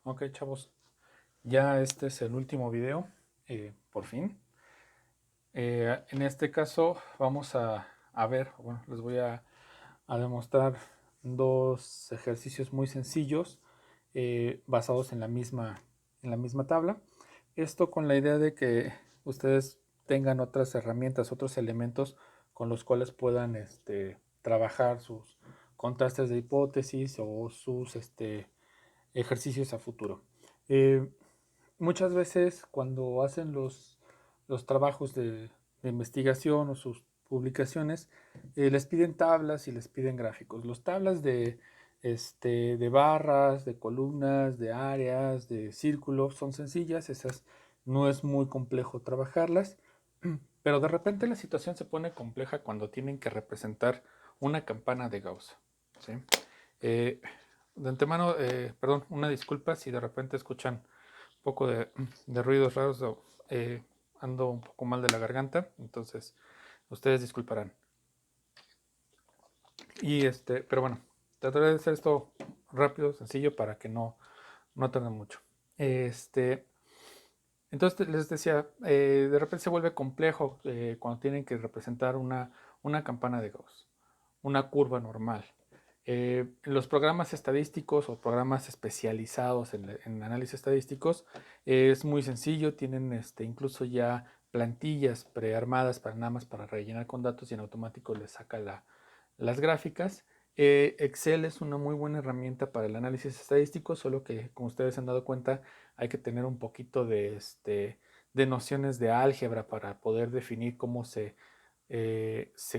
Ok, chavos, ya este es el último video, por fin. En este caso vamos a ver, bueno, les voy a demostrar dos ejercicios muy sencillos basados en la misma tabla. Esto con la idea de que ustedes tengan otras herramientas, otros elementos con los cuales puedan trabajar sus contrastes de hipótesis o sus ejercicios a futuro. Eh, Muchas veces cuando hacen los trabajos de investigación o sus publicaciones, les piden tablas y les piden gráficos. Las tablas de barras, de columnas, de áreas, de círculos son sencillas, esas no es muy complejo trabajarlas, pero de repente la situación se pone compleja cuando tienen que representar una campana de Gauss. ¿Sí? Eh, de antemano, perdón, una disculpa si de repente escuchan un poco de ruidos raros. eh, Ando un poco mal de la garganta, entonces ustedes disculparán. Pero bueno, trataré de hacer esto rápido, sencillo, para que no tarde mucho. Este, entonces les decía, de repente se vuelve complejo cuando tienen que representar una campana de Gauss, una curva normal. Los programas estadísticos o programas especializados en análisis estadísticos es muy sencillo, tienen incluso ya plantillas prearmadas para nada más para rellenar con datos y en automático les saca las gráficas. Excel es una muy buena herramienta para el análisis estadístico, solo que como ustedes se han dado cuenta hay que tener un poquito de nociones de álgebra para poder definir cómo se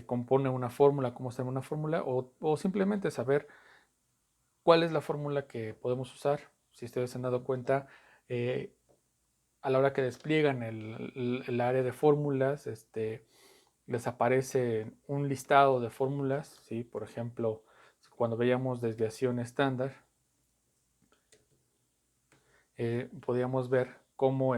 compone una fórmula, cómo se llama una fórmula, o simplemente saber cuál es la fórmula que podemos usar. Si ustedes se han dado cuenta, eh, a la hora que despliegan el área de fórmulas, les aparece un listado de fórmulas, ¿sí? Por ejemplo, cuando veíamos desviación estándar, podíamos ver cómo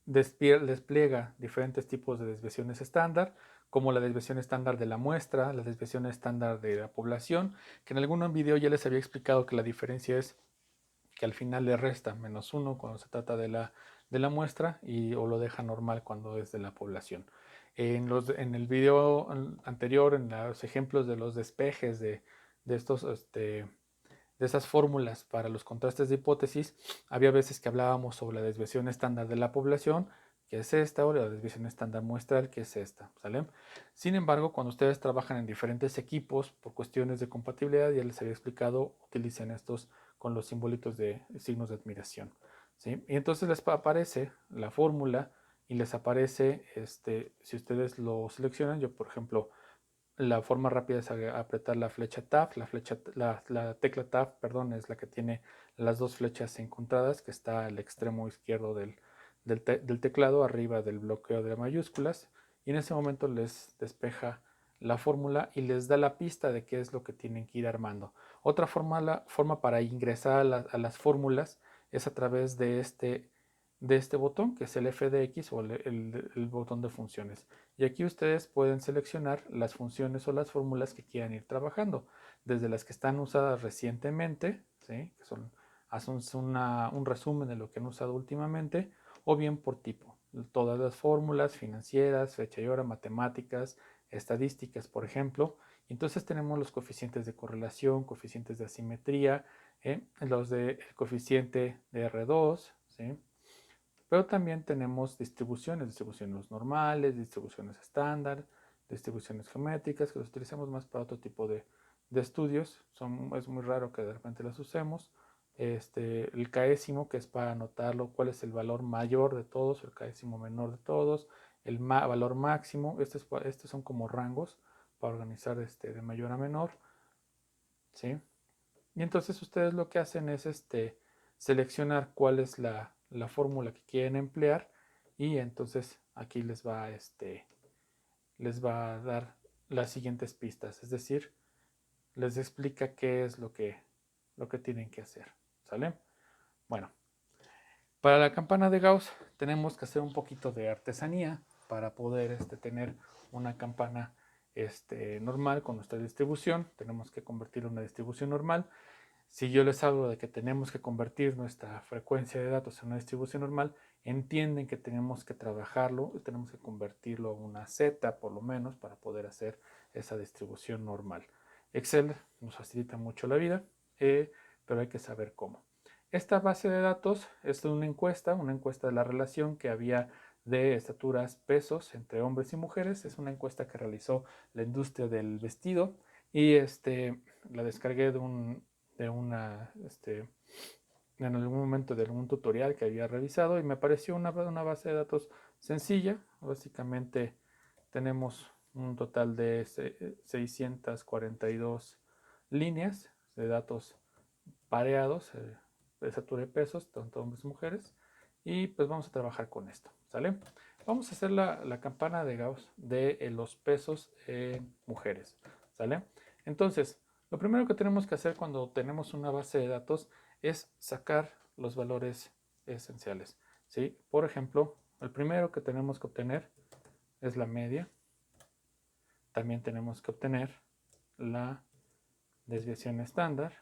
despliega diferentes tipos de desviaciones estándar, como la desviación estándar de la muestra, la desviación estándar de la población, que en algún video ya les había explicado que la diferencia es que al final le resta -1 cuando se trata de la muestra o lo deja normal cuando es de la población. En el video anterior, en los ejemplos de los despejes de estos de esas fórmulas para los contrastes de hipótesis, había veces que hablábamos sobre la desviación estándar de la población, que es esta, o la desviación estándar muestral, que es esta, ¿sale? Sin embargo, cuando ustedes trabajan en diferentes equipos, por cuestiones de compatibilidad, ya les había explicado, utilicen estos con los simbolitos de signos de admiración, ¿sí? Y entonces les aparece la fórmula y les aparece, si ustedes lo seleccionan, yo por ejemplo, la forma rápida es apretar la flecha Tab, la tecla Tab, perdón, es la que tiene las dos flechas encontradas, que está al extremo izquierdo del teclado, arriba del bloqueo de mayúsculas, y en ese momento les despeja la fórmula y les da la pista de qué es lo que tienen que ir armando. Otra forma para ingresar a las fórmulas es a través de este botón, que es el FDX o el botón de funciones. Y aquí ustedes pueden seleccionar las funciones o las fórmulas que quieran ir trabajando, desde las que están usadas recientemente, ¿sí? Que hacen un resumen de lo que han usado últimamente, o bien por tipo. Todas las fórmulas financieras, fecha y hora, matemáticas, estadísticas, por ejemplo. Entonces tenemos los coeficientes de correlación, coeficientes de asimetría, los de coeficiente de R2, ¿sí? Pero también tenemos distribuciones normales, distribuciones estándar, distribuciones geométricas, que las utilizamos más para otro tipo de estudios. Es muy raro que de repente las usemos. El caésimo, que es para anotarlo, cuál es el valor mayor de todos, el caésimo menor de todos, el valor máximo. Estos son como rangos para organizar de mayor a menor, ¿sí? Y entonces ustedes lo que hacen es seleccionar cuál es la fórmula que quieren emplear y entonces aquí les va a dar las siguientes pistas, es decir, les explica qué es lo que tienen que hacer, ¿sale? Bueno, para la campana de Gauss tenemos que hacer un poquito de artesanía para poder tener una campana normal con nuestra distribución. Tenemos que convertirlo en una distribución normal. Si yo les hablo de que tenemos que convertir nuestra frecuencia de datos en una distribución normal, entienden que tenemos que trabajarlo, tenemos que convertirlo a una z por lo menos para poder hacer esa distribución normal. Excel nos facilita mucho la vida, pero hay que saber cómo. Esta base de datos es una encuesta de la relación que había de estaturas, pesos entre hombres y mujeres. Es una encuesta que realizó la industria del vestido y la descargué en algún momento de algún tutorial que había revisado y me pareció una base de datos sencilla. Básicamente tenemos un total de 642 líneas de datos pareados, de estatura y pesos, tanto hombres y mujeres. Y pues vamos a trabajar con esto, ¿sale? Vamos a hacer la campana de Gauss de los pesos en mujeres, ¿sale? Entonces, lo primero que tenemos que hacer cuando tenemos una base de datos es sacar los valores esenciales, ¿sí? Por ejemplo, el primero que tenemos que obtener es la media. También tenemos que obtener la desviación estándar.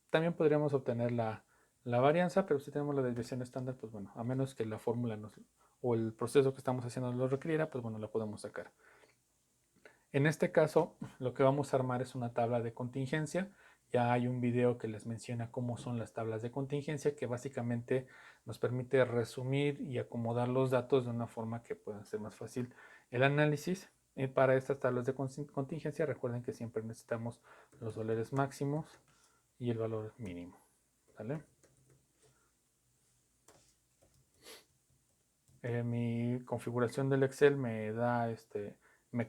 También podríamos obtener la varianza, pero si tenemos la desviación estándar, pues bueno, a menos que la fórmula o el proceso que estamos haciendo lo requiriera, pues bueno, la podemos sacar. En este caso, lo que vamos a armar es una tabla de contingencia. Ya hay un video que les menciona cómo son las tablas de contingencia, que básicamente nos permite resumir y acomodar los datos de una forma que pueda ser más fácil el análisis. Para estas tablas de contingencia, recuerden que siempre necesitamos los valores máximos y el valor mínimo. ¿Vale? Mi configuración del Excel me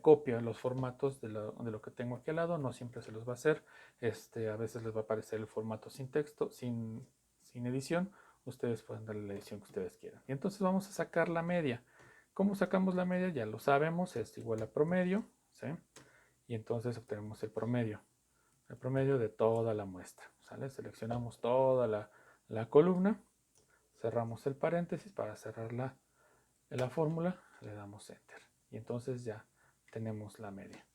copia los formatos de lo que tengo aquí al lado. No siempre se los va a hacer. A veces les va a aparecer el formato sin texto, sin edición. Ustedes pueden darle la edición que ustedes quieran. Y entonces vamos a sacar la media. ¿Cómo sacamos la media? Ya lo sabemos, es igual a promedio, ¿sí? Y entonces obtenemos el promedio de toda la muestra, ¿sale? Seleccionamos toda la columna, cerramos el paréntesis para cerrar la fórmula, le damos Enter. Y entonces ya tenemos la media.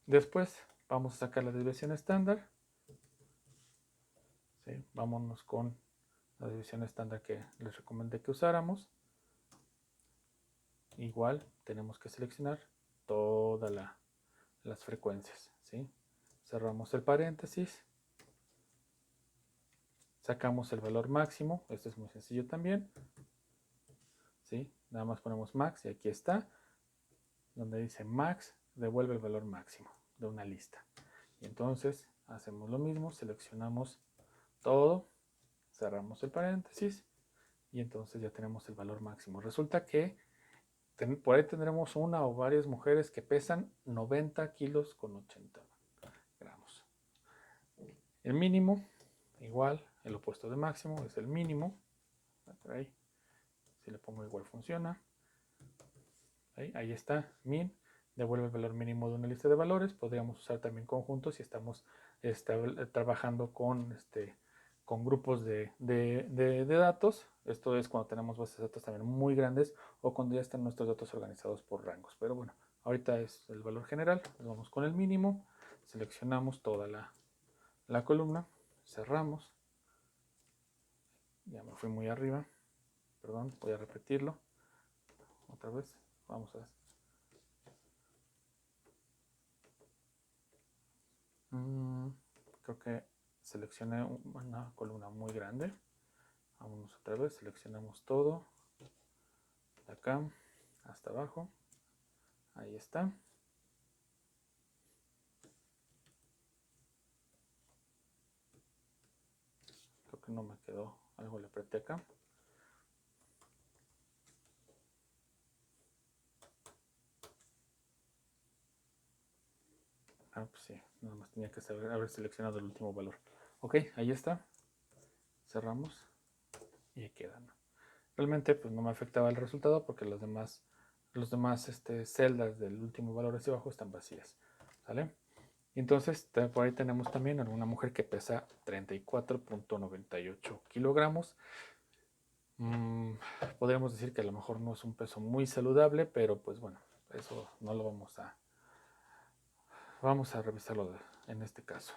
Después vamos a sacar la desviación estándar. ¿Sí? Vámonos con la desviación estándar que les recomendé que usáramos. Igual tenemos que seleccionar todas las frecuencias. ¿Sí? Cerramos el paréntesis. Sacamos el valor máximo. Esto es muy sencillo también. ¿Sí? Nada más ponemos max y aquí está. Donde dice max, devuelve el valor máximo de una lista. Y entonces hacemos lo mismo, seleccionamos todo, cerramos el paréntesis y entonces ya tenemos el valor máximo. Resulta que por ahí tendremos una o varias mujeres que pesan 90 kilos con 80 gramos. El mínimo, igual, el opuesto de máximo es el mínimo. Ahí, si le pongo igual funciona. Ahí está, min, devuelve el valor mínimo de una lista de valores. Podríamos usar también conjuntos si estamos trabajando con grupos de datos. Esto es cuando tenemos bases de datos también muy grandes o cuando ya están nuestros datos organizados por rangos. Pero bueno, ahorita es el valor general. Nos vamos con el mínimo, seleccionamos toda la columna, cerramos. Ya me fui muy arriba, perdón, voy a repetirlo otra vez. Vamos a creo que seleccioné una columna muy grande. Vámonos otra vez, seleccionamos todo. De acá hasta abajo. Ahí está. Creo que no me quedó. Algo le apreté acá. Pues sí, nada más tenía que haber seleccionado el último valor. Ok, ahí está. Cerramos y ahí queda. Realmente pues no me afectaba el resultado porque los demás celdas del último valor hacia abajo están vacías. ¿Sale? Y entonces por ahí tenemos también a una mujer que pesa 34.98 kilogramos. Podríamos decir que a lo mejor no es un peso muy saludable, pero pues bueno, eso no lo vamos a revisarlo en este caso.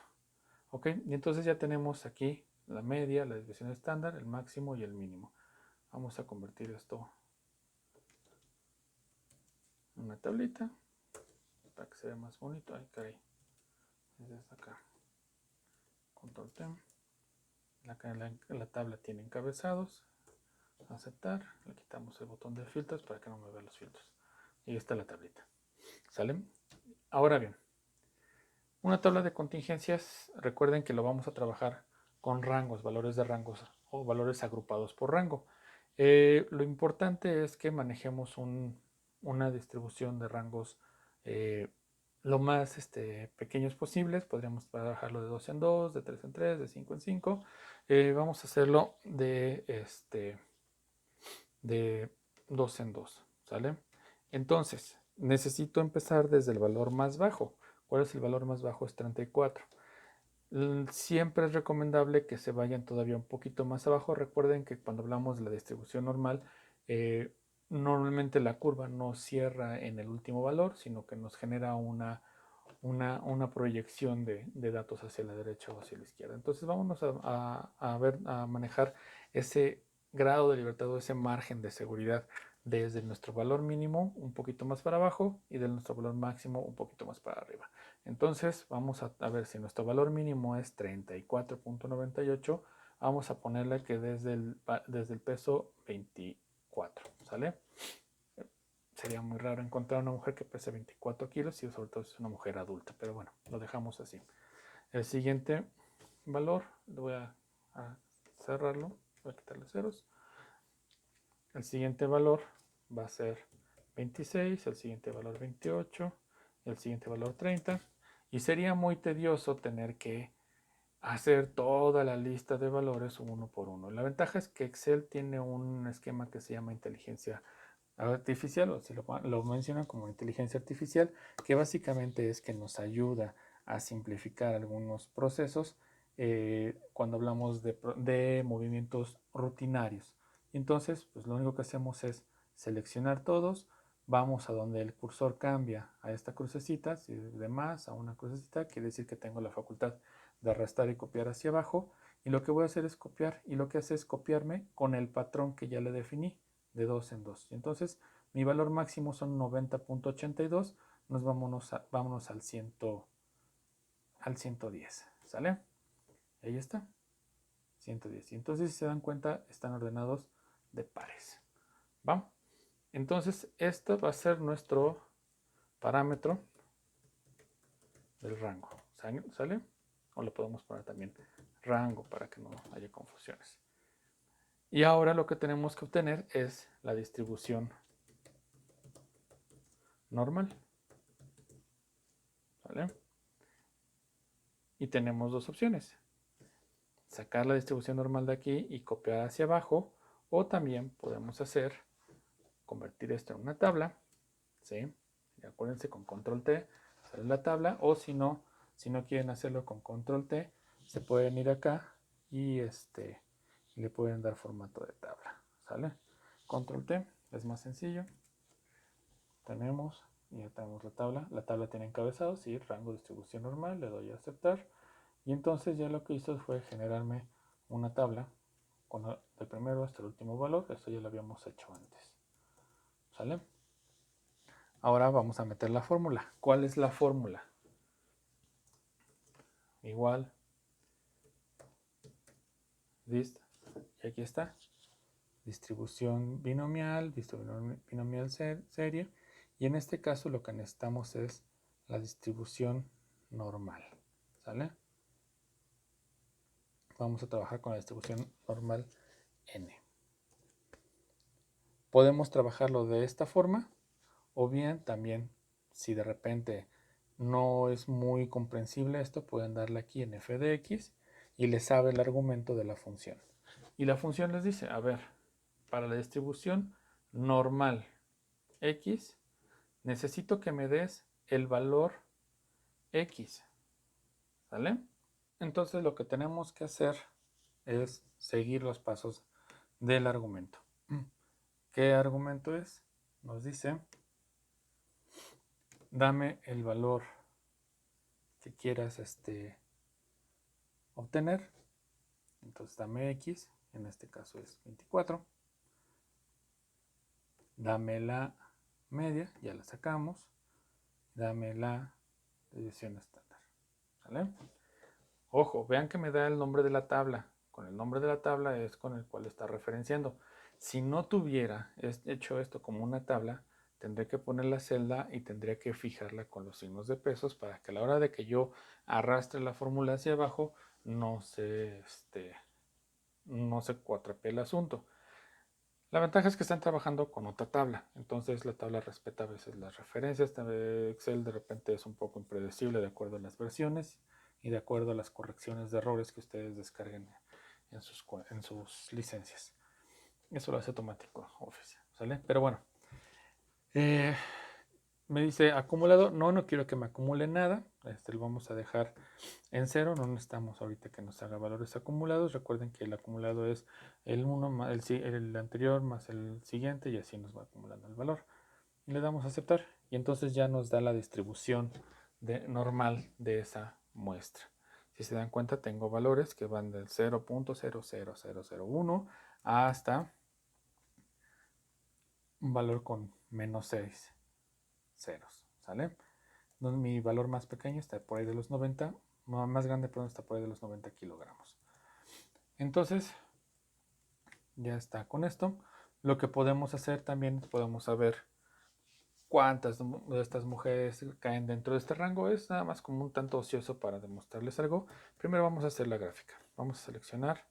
Ok, y entonces ya tenemos aquí la media, la desviación estándar, el máximo y el mínimo. Vamos a convertir esto en una tablita para que se vea más bonito. Ay, caray. Desde acá. Control T. La tabla tiene encabezados. Aceptar. Le quitamos el botón de filtros para que no me vea los filtros. Y está la tablita. ¿Sale? Ahora bien, una tabla de contingencias, recuerden que lo vamos a trabajar con rangos, valores de rangos o valores agrupados por rango. Lo importante es que manejemos una distribución de rangos lo más pequeños posibles. Podríamos trabajarlo de 2 en 2, de 3 en 3, de 5 en 5. Vamos a hacerlo de 2 en 2, ¿sale? Entonces, necesito empezar desde el valor más bajo. ¿Cuál es el valor más bajo? Es 34. Siempre es recomendable que se vayan todavía un poquito más abajo. Recuerden que cuando hablamos de la distribución normal, normalmente la curva no cierra en el último valor, sino que nos genera una proyección de datos hacia la derecha o hacia la izquierda. Entonces vámonos a manejar ese grado de libertad o ese margen de seguridad desde nuestro valor mínimo un poquito más para abajo y de nuestro valor máximo un poquito más para arriba. Entonces vamos a ver si nuestro valor mínimo es 34.98, vamos a ponerle que desde el peso 24, ¿sale? Sería muy raro encontrar una mujer que pese 24 kilos y sobre todo si es una mujer adulta, pero bueno, lo dejamos así. El siguiente valor, voy a cerrarlo, voy a quitarle ceros. El siguiente valor va a ser 26, el siguiente valor 28, el siguiente valor 30. Y sería muy tedioso tener que hacer toda la lista de valores uno por uno. La ventaja es que Excel tiene un esquema que se llama inteligencia artificial, o si lo mencionan como inteligencia artificial, que básicamente es que nos ayuda a simplificar algunos procesos cuando hablamos de movimientos rutinarios. Entonces, pues lo único que hacemos es seleccionar todos, vamos a donde el cursor cambia a esta crucecita, si de más a una crucecita, quiere decir que tengo la facultad de arrastrar y copiar hacia abajo, y lo que voy a hacer es copiar, y lo que hace es copiarme con el patrón que ya le definí, de 2 en 2. Entonces, mi valor máximo son 90.82, vámonos al 110, ¿sale? Ahí está, 110. Y entonces, si se dan cuenta, están ordenados de pares. ¿Va? Entonces, esto va a ser nuestro parámetro del rango, ¿sale? O le podemos poner también rango para que no haya confusiones. Y ahora lo que tenemos que obtener es la distribución normal, ¿vale? Y tenemos dos opciones: sacar la distribución normal de aquí y copiar hacia abajo, o también podemos convertir esto en una tabla, ¿sí? Y acuérdense, con control T sale la tabla, o si no quieren hacerlo con control T, se pueden ir acá y le pueden dar formato de tabla, ¿sale? Control T es más sencillo. Ya tenemos la tabla tiene encabezado, sí, rango de distribución normal, le doy a aceptar, y entonces ya lo que hizo fue generarme una tabla del primero hasta el último valor. Esto ya lo habíamos hecho antes, ¿sale? Ahora vamos a meter la fórmula. ¿Cuál es la fórmula? Igual dist, y aquí está, distribución binomial serie, y en este caso lo que necesitamos es la distribución normal, ¿sale? Vamos a trabajar con la distribución normal n. Podemos trabajarlo de esta forma, o bien también, si de repente no es muy comprensible esto, pueden darle aquí en f de x y les abre el argumento de la función. Y la función les dice, a ver, para la distribución normal x, necesito que me des el valor x, ¿sale? Entonces lo que tenemos que hacer es seguir los pasos del argumento. ¿Qué argumento es? Nos dice dame el valor que quieras obtener. Entonces dame X, en este caso es 24. Dame la media, ya la sacamos. Dame la desviación estándar. ¿Vale? Ojo, vean que me da el nombre de la tabla. Con el nombre de la tabla es con el cual está referenciando. Si no tuviera hecho esto como una tabla, tendré que poner la celda y tendría que fijarla con los signos de pesos para que a la hora de que yo arrastre la fórmula hacia abajo no se cuatrapee el asunto. La ventaja es que están trabajando con otra tabla, entonces la tabla respeta a veces las referencias. Excel de repente es un poco impredecible de acuerdo a las versiones y de acuerdo a las correcciones de errores que ustedes descarguen en sus licencias. Eso lo hace automático Office, ¿sale? Pero bueno, eh, me dice acumulador. No quiero que me acumule nada. Lo vamos a dejar en cero. No necesitamos ahorita que nos haga valores acumulados. Recuerden que el acumulado es el 1 más el anterior más el siguiente y así nos va acumulando el valor. Y le damos a aceptar y entonces ya nos da la distribución normal de esa muestra. Si se dan cuenta, tengo valores que van del 0.00001 hasta un valor con menos 6 ceros, ¿sale? Mi valor más pequeño está por ahí de los 90, más grande, perdón, está por ahí de los 90 kilogramos. Entonces, ya está con esto. Lo que podemos hacer también, podemos saber cuántas de estas mujeres caen dentro de este rango. Es nada más como un tanto ocioso para demostrarles algo. Primero vamos a hacer la gráfica. Vamos a seleccionar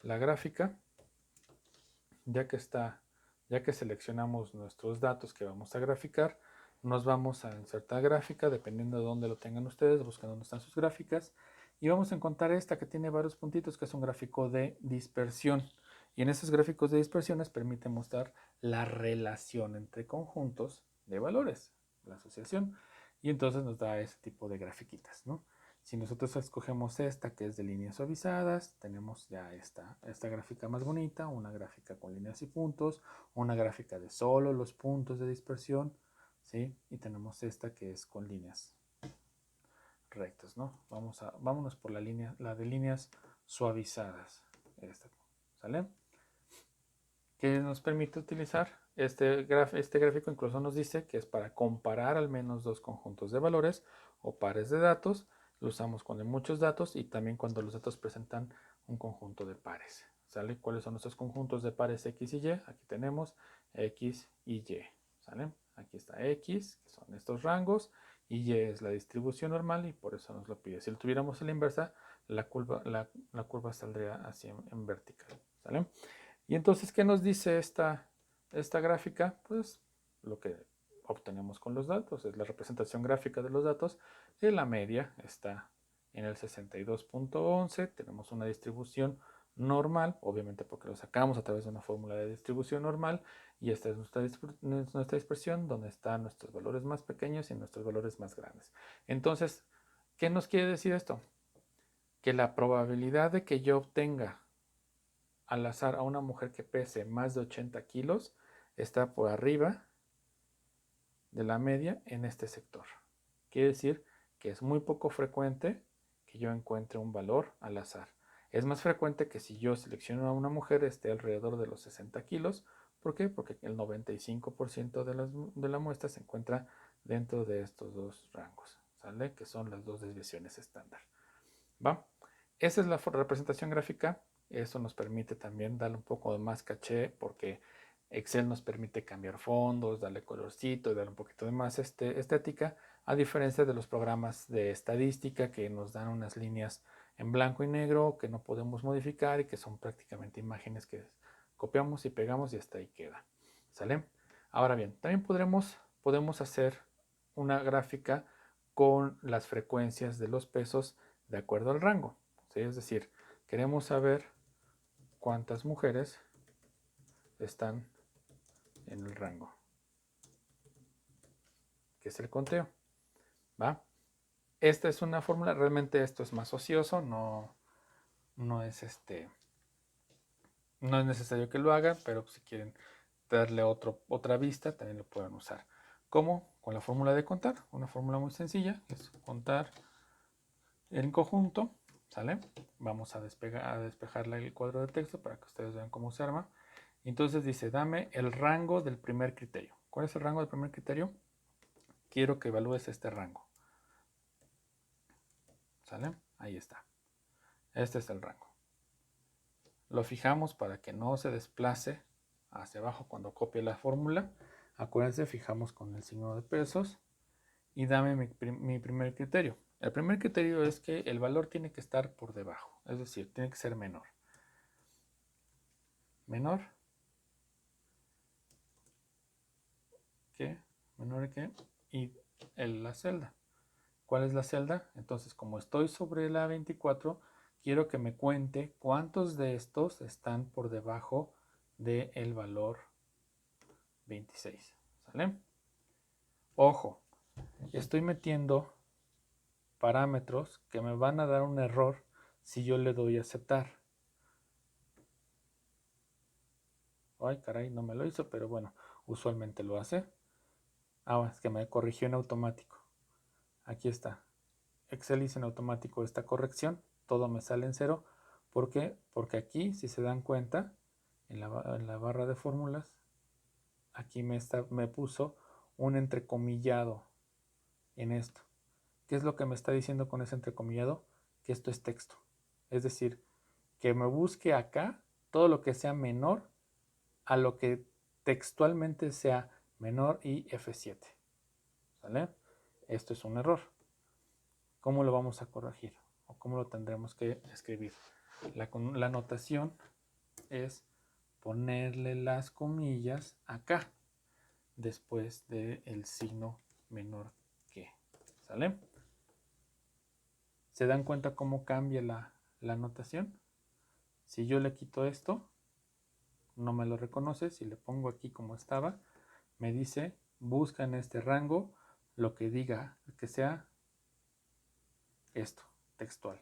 la gráfica. Ya que seleccionamos nuestros datos que vamos a graficar, nos vamos a insertar gráfica, dependiendo de dónde lo tengan ustedes, buscan dónde están sus gráficas, y vamos a encontrar esta que tiene varios puntitos, que es un gráfico de dispersión. Y en esos gráficos de dispersión nos permite mostrar la relación entre conjuntos de valores, la asociación, y entonces nos da ese tipo de grafiquitas, ¿no? Si nosotros escogemos esta que es de líneas suavizadas, tenemos ya esta gráfica más bonita, una gráfica con líneas y puntos, una gráfica de solo los puntos de dispersión, ¿sí? Y tenemos esta que es con líneas rectas, ¿no? Vámonos por la de líneas suavizadas, esta, ¿sale? Que nos permite utilizar este gráfico. Incluso nos dice que es para comparar al menos dos conjuntos de valores o pares de datos. Lo usamos cuando hay muchos datos y también cuando los datos presentan un conjunto de pares. ¿Sale? ¿Cuáles son nuestros conjuntos de pares X y Y? Aquí tenemos X y Y. ¿Sale? Aquí está X, que son estos rangos, y Y es la distribución normal y por eso nos lo pide. Si lo tuviéramos en la inversa, la curva saldría así en vertical. ¿Sale? Y entonces, ¿qué nos dice esta gráfica? Pues lo que obtenemos con los datos, es la representación gráfica de los datos, y la media está en el 62.11, tenemos una distribución normal, obviamente porque lo sacamos a través de una fórmula de distribución normal, y esta es nuestra dispersión, donde están nuestros valores más pequeños y nuestros valores más grandes. Entonces, ¿qué nos quiere decir esto? Que la probabilidad de que yo obtenga al azar a una mujer que pese más de 80 kilos está por arriba de la media en este sector. Quiere decir que es muy poco frecuente que yo encuentre un valor al azar. Es más frecuente que si yo selecciono a una mujer esté alrededor de los 60 kilos. ¿Por qué? Porque el 95% de la muestra se encuentra dentro de estos dos rangos, ¿sale? Que son las dos desviaciones estándar. ¿Va? Esa es la representación gráfica. Eso nos permite también darle un poco de más caché porque Excel nos permite cambiar fondos, darle colorcito y darle un poquito de más estética, a diferencia de los programas de estadística que nos dan unas líneas en blanco y negro que no podemos modificar y que son prácticamente imágenes que copiamos y pegamos y hasta ahí queda. ¿Sale? Ahora bien, también podemos hacer una gráfica con las frecuencias de los pesos de acuerdo al rango. ¿Sí? Es decir, queremos saber cuántas mujeres están en el rango, que es el conteo. ¿Va? Esta es una fórmula, realmente esto es más ocioso, no es no es necesario que lo hagan, pero si quieren darle otra vista, también lo pueden usar. ¿Cómo? Con la fórmula de contar. Una fórmula muy sencilla, que es contar en conjunto. ¿Sale? Vamos a despejar el cuadro de texto para que ustedes vean cómo se arma. Entonces dice, dame el rango del primer criterio. ¿Cuál es el rango del primer criterio? Quiero que evalúes este rango. ¿Sale? Ahí está. Este es el rango. Lo fijamos para que no se desplace hacia abajo cuando copie la fórmula. Acuérdense, fijamos con el signo de pesos. Y dame mi primer criterio. El primer criterio es que el valor tiene que estar por debajo. Es decir, tiene que ser menor. Menor que, menor que, y la celda. ¿Cuál es la celda? Entonces, como estoy sobre la 24, quiero que me cuente cuántos de estos están por debajo del valor 26. ¿Sale? Ojo, estoy metiendo parámetros que me van a dar un error si yo le doy a aceptar. Ay, caray, no me lo hizo, pero bueno, usualmente lo hace. Ah, es que me corrigió en automático. Aquí está. Excel hizo en automático esta corrección. Todo me sale en cero. ¿Por qué? Porque aquí, si se dan cuenta, en la barra de fórmulas, aquí me puso un entrecomillado en esto. ¿Qué es lo que me está diciendo con ese entrecomillado? Que esto es texto. Es decir, que me busque acá todo lo que sea menor a lo que textualmente sea menor y F7. ¿Sale? Esto es un error. ¿Cómo lo vamos a corregir? ¿O cómo lo tendremos que escribir? La notación es ponerle las comillas acá, después del signo menor que. ¿Sale? ¿Se dan cuenta cómo cambia la notación? Si yo le quito esto, no me lo reconoce. Si le pongo aquí como estaba, me dice, busca en este rango lo que diga, que sea esto, textual.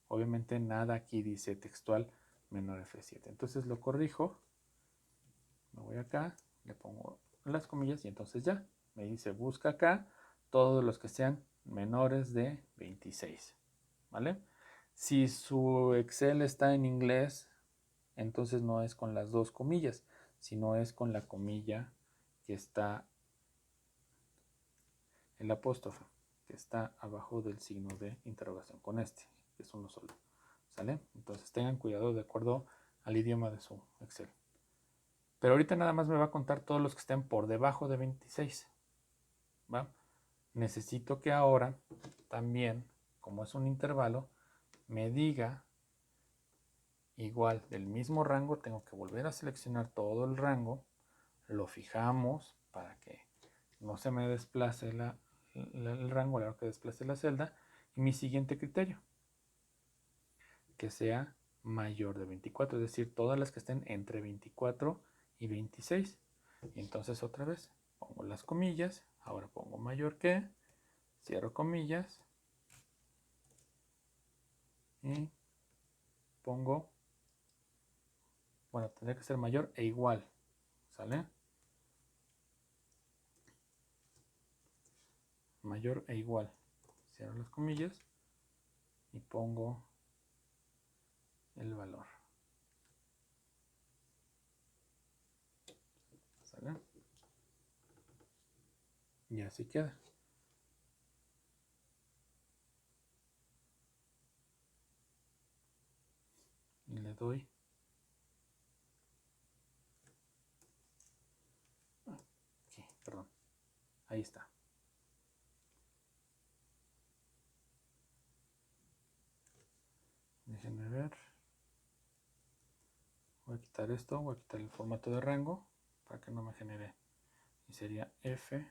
Obviamente nada aquí dice textual menor F7. Entonces lo corrijo, me voy acá, le pongo las comillas y entonces ya, me dice busca acá todos los que sean menores de 26. ¿Vale? Si su Excel está en inglés, entonces no es con las dos comillas, sino es con la comilla que está, el apóstrofe, que está abajo del signo de interrogación, con este, que es uno solo. ¿Sale? Entonces tengan cuidado de acuerdo al idioma de su Excel. Pero ahorita nada más me va a contar todos los que estén por debajo de 26. ¿Va? Necesito que ahora también, como es un intervalo, me diga igual del mismo rango. Tengo que volver a seleccionar todo el rango. Lo fijamos para que no se me desplace el rango a la hora que desplace la celda. Y mi siguiente criterio, que sea mayor de 24, es decir, todas las que estén entre 24 y 26. Y entonces otra vez pongo las comillas, ahora pongo mayor que, cierro comillas y pongo, bueno, tendría que ser mayor e igual, ¿sale? Mayor e igual, cierro las comillas y pongo el valor, ¿sale? Y así queda. Y le doy aquí, perdón, ahí está. Déjenme ver. Voy a quitar esto, voy a quitar el formato de rango para que no me genere. Y sería F6.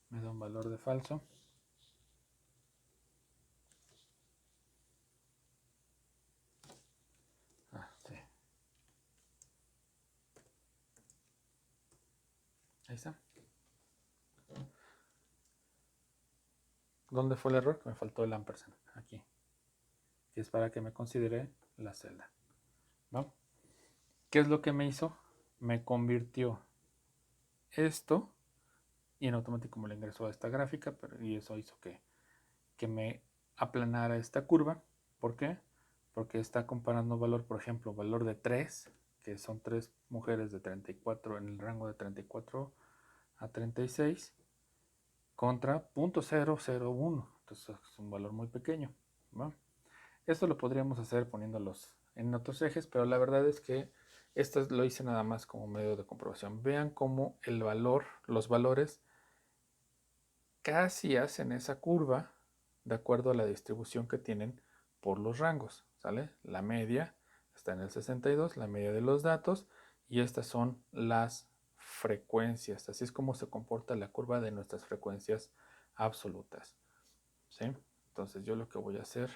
Me da un valor de falso. Ah, sí. Ahí está. ¿Dónde fue el error? Que me faltó el ampersand. Aquí. Y es para que me considere la celda. ¿No? ¿Qué es lo que me hizo? Me convirtió esto y en automático me lo ingresó a esta gráfica, y eso hizo que me aplanara esta curva. ¿Por qué? Porque está comparando valor, por ejemplo, valor de 3, que son 3 mujeres de 34 en el rango de 34 a 36, contra 0.001. Entonces es un valor muy pequeño, ¿no? Esto lo podríamos hacer poniéndolos en otros ejes, pero la verdad es que esto lo hice nada más como medio de comprobación. Vean cómo el valor, los valores casi hacen esa curva de acuerdo a la distribución que tienen por los rangos, ¿sale? La media está en el 62, la media de los datos, y estas son las frecuencias. Así es como se comporta la curva de nuestras frecuencias absolutas, ¿sí? Entonces yo lo que voy a hacer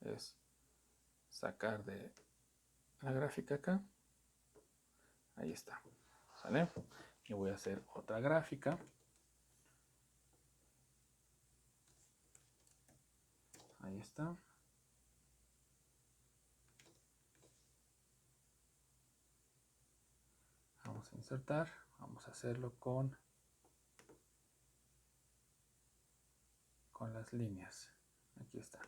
es sacar de la gráfica acá. Ahí está, ¿sale? Y voy a hacer otra gráfica. Ahí está. Vamos a insertar. Vamos a hacerlo con las líneas. Aquí está.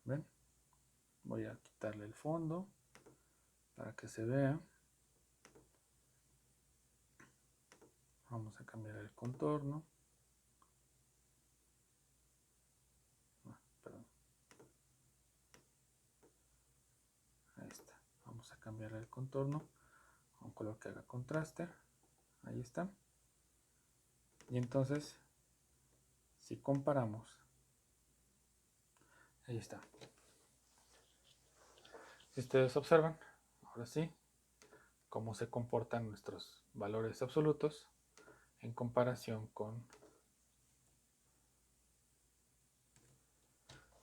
¿Ven? Voy a quitarle el fondo para que se vea. Vamos a cambiar el contorno. Perdón. Ahí está. Vamos a cambiar el contorno a un color que haga contraste. Ahí está. Y entonces, si comparamos, ahí está. Si ustedes observan, ahora sí, cómo se comportan nuestros valores absolutos en comparación con,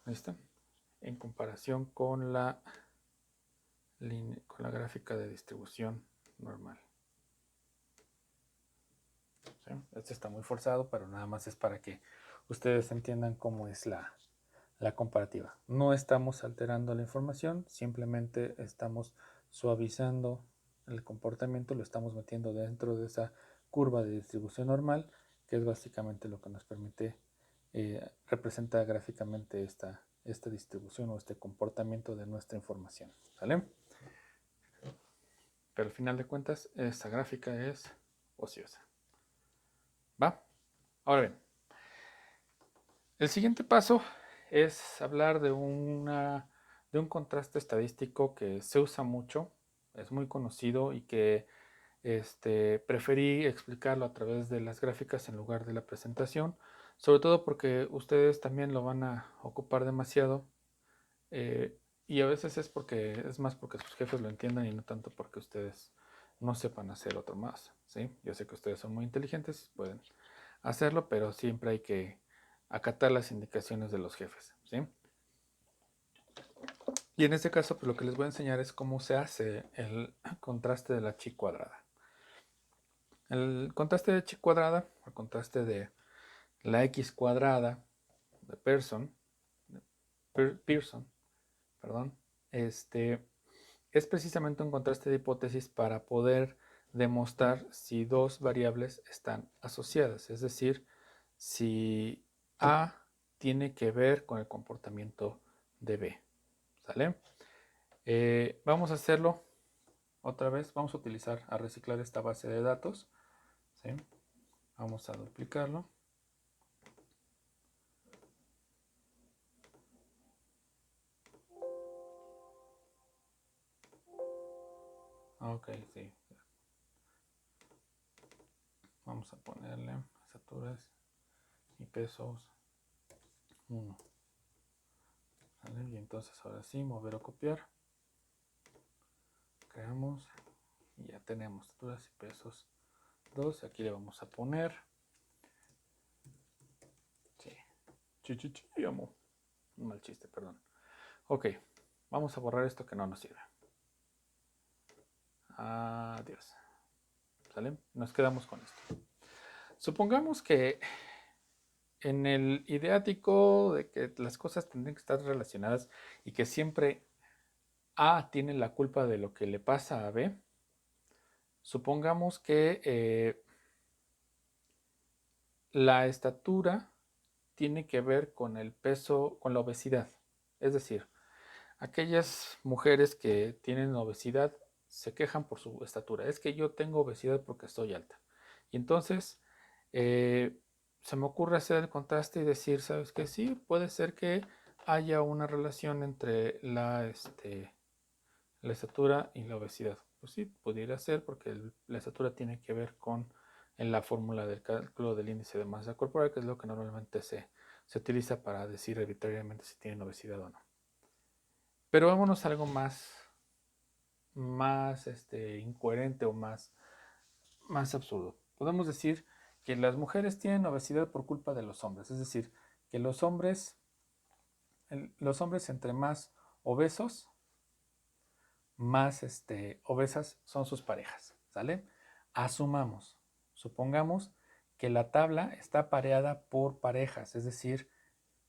ahí está, en comparación con la gráfica de distribución normal. ¿Sí? Este está muy forzado, pero nada más es para que ustedes entiendan cómo es la comparativa. No estamos alterando la información, simplemente estamos suavizando el comportamiento, lo estamos metiendo dentro de esa curva de distribución normal, que es básicamente lo que nos permite representar gráficamente esta distribución o este comportamiento de nuestra información. ¿Sale? Pero al final de cuentas, esta gráfica es ociosa. ¿Va? Ahora bien, el siguiente paso es hablar de un contraste estadístico que se usa mucho, es muy conocido y que preferí explicarlo a través de las gráficas en lugar de la presentación, sobre todo porque ustedes también lo van a ocupar demasiado, y a veces es más porque sus jefes lo entiendan y no tanto porque ustedes no sepan hacer otro más, ¿sí? Yo sé que ustedes son muy inteligentes, pueden hacerlo, pero siempre hay que acatar las indicaciones de los jefes, ¿sí? Y en este caso, pues lo que les voy a enseñar es cómo se hace el contraste de la chi cuadrada. El contraste de chi cuadrada, el contraste de la x cuadrada de Pearson, perdón, es precisamente un contraste de hipótesis para poder demostrar si dos variables están asociadas, es decir, si A tiene que ver con el comportamiento de B. ¿Sale? Vamos a hacerlo otra vez. Vamos a reciclar esta base de datos. ¿Sí? Vamos a duplicarlo. Ok, sí. Vamos a ponerle alturas y pesos 1. ¿Vale? Y entonces ahora sí, mover o copiar. Creamos y ya tenemos alturas y pesos 2. Aquí le vamos a poner. Sí. Amo. Un mal chiste, perdón. Ok, vamos a borrar esto que no nos sirve. Adiós. ¿Sale? Nos quedamos con esto. Supongamos que en el ideático de que las cosas tendrían que estar relacionadas y que siempre A tiene la culpa de lo que le pasa a B, supongamos que la estatura tiene que ver con el peso, con la obesidad. Es decir, aquellas mujeres que tienen obesidad se quejan por su estatura. Es que yo tengo obesidad porque estoy alta. Y entonces eh, se me ocurre hacer el contraste y decir, ¿sabes qué? Sí, puede ser que haya una relación entre la estatura y la obesidad. Pues sí, pudiera ser porque la estatura tiene que ver con en la fórmula del cálculo del índice de masa corporal, que es lo que normalmente se utiliza para decir arbitrariamente si tienen obesidad o no. Pero vámonos a algo más incoherente o más absurdo. Podemos decir que las mujeres tienen obesidad por culpa de los hombres, es decir, que los hombres entre más obesos, más obesas son sus parejas, ¿sale? Supongamos que la tabla está pareada por parejas, es decir,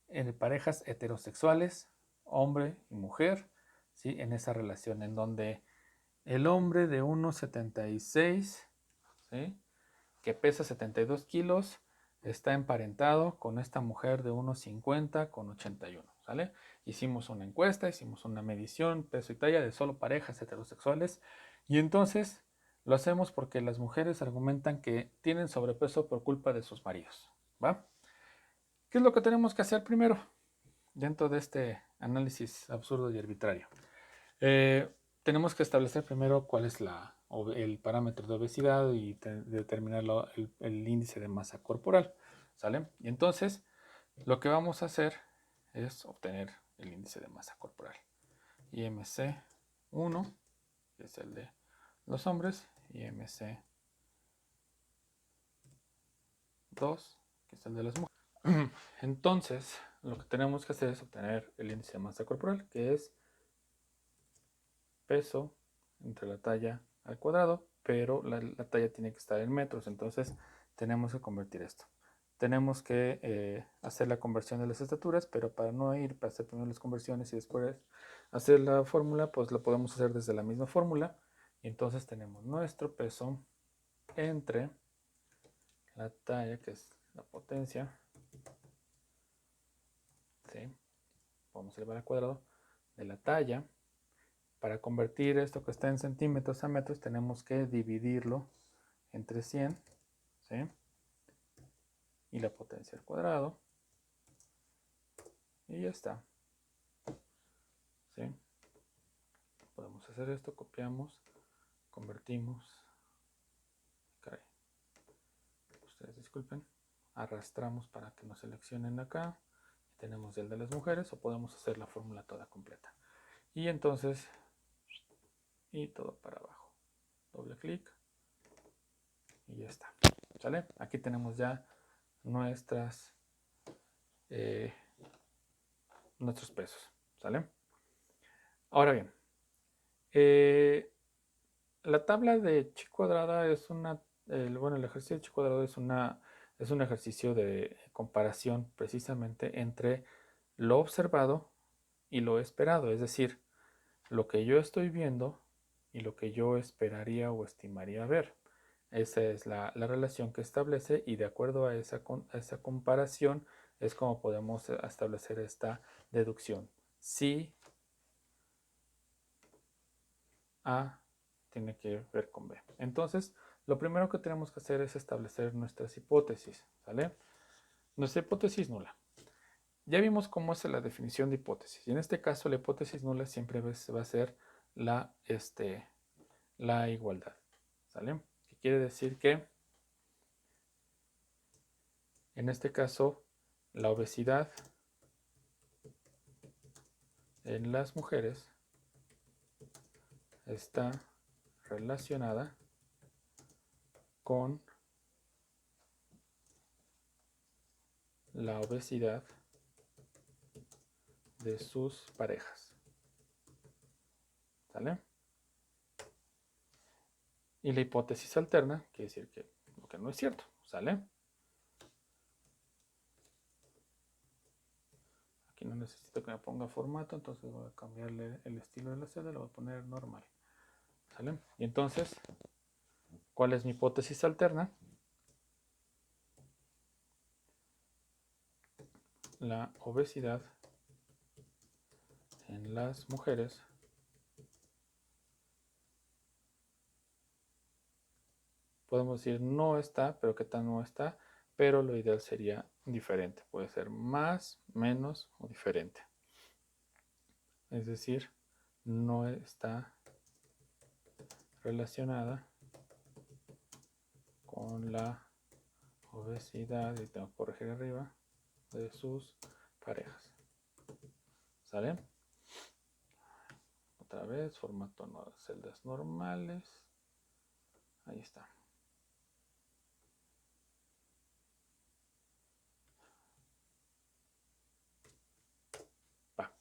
en parejas heterosexuales, hombre y mujer, ¿sí? En esa relación en donde el hombre de 1,76, ¿sí? Que pesa 72 kilos, está emparentado con esta mujer de 1,50 con 81, ¿sale? Hicimos una encuesta, hicimos una medición, peso y talla de solo parejas heterosexuales y entonces lo hacemos porque las mujeres argumentan que tienen sobrepeso por culpa de sus maridos, ¿va? ¿Qué es lo que tenemos que hacer primero dentro de este análisis absurdo y arbitrario? Tenemos que establecer primero cuál es el parámetro de obesidad y determinar el índice de masa corporal, ¿sale? Y entonces lo que vamos a hacer es obtener el índice de masa corporal. IMC 1, que es el de los hombres, IMC 2, que es el de las mujeres. Entonces, lo que tenemos que hacer es obtener el índice de masa corporal, que es peso entre la talla al cuadrado, pero la talla tiene que estar en metros, entonces tenemos que convertir esto. Tenemos que hacer la conversión de las estaturas, pero para no ir, para hacer primero las conversiones y después hacer la fórmula, pues lo podemos hacer desde la misma fórmula. Y entonces tenemos nuestro peso entre la talla, que es la potencia, ¿sí? Vamos a elevar al cuadrado de la talla. Para convertir esto que está en centímetros a metros, tenemos que dividirlo entre 100, ¿sí? Y la potencia al cuadrado. Y ya está, ¿sí? Podemos hacer esto, copiamos, convertimos. Caray, ustedes disculpen. Arrastramos para que nos seleccionen acá. Tenemos el de las mujeres o podemos hacer la fórmula toda completa. Y entonces, y todo para abajo. Doble clic y ya está. ¿Sale? Aquí tenemos ya nuestros pesos. ¿Sale? Ahora bien, la tabla de chi cuadrada es el ejercicio de chi cuadrado es un ejercicio de comparación precisamente entre lo observado y lo esperado, es decir, lo que yo estoy viendo y lo que yo esperaría o estimaría ver. Esa es la relación que establece y de acuerdo a esa comparación es como podemos establecer esta deducción. Si A tiene que ver con B. Entonces, lo primero que tenemos que hacer es establecer nuestras hipótesis, ¿sale? Nuestra hipótesis nula. Ya vimos cómo es la definición de hipótesis. Y en este caso, la hipótesis nula siempre va a ser la igualdad, ¿sale? Que quiere decir que, en este caso, la obesidad en las mujeres está relacionada con la obesidad de sus parejas. ¿Sale? Y la hipótesis alterna quiere decir que lo que no es cierto, ¿sale? Aquí no necesito que me ponga formato, entonces voy a cambiarle el estilo de la celda, lo voy a poner normal, ¿sale? Y entonces, ¿cuál es mi hipótesis alterna? La obesidad en las mujeres podemos decir no está, pero qué tan no está, pero lo ideal sería diferente. Puede ser más, menos o diferente. Es decir, no está relacionada con la obesidad, y tengo que corregir arriba, de sus parejas. ¿Sale? Otra vez, formato no, celdas normales. Ahí está. Va.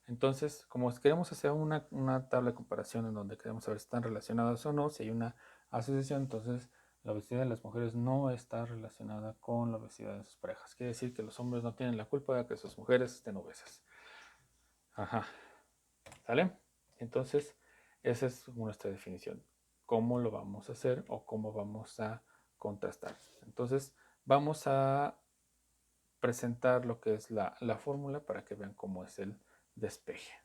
Entonces, como queremos hacer una tabla de comparación en donde queremos saber si están relacionadas o no, si hay una asociación, entonces la obesidad de las mujeres no está relacionada con la obesidad de sus parejas. Quiere decir que los hombres no tienen la culpa de que sus mujeres estén obesas. Ajá. ¿Sale? Entonces, esa es nuestra definición. ¿Cómo lo vamos a hacer o cómo vamos a contrastar? Entonces, vamos a presentar lo que es la fórmula para que vean cómo es el despeje.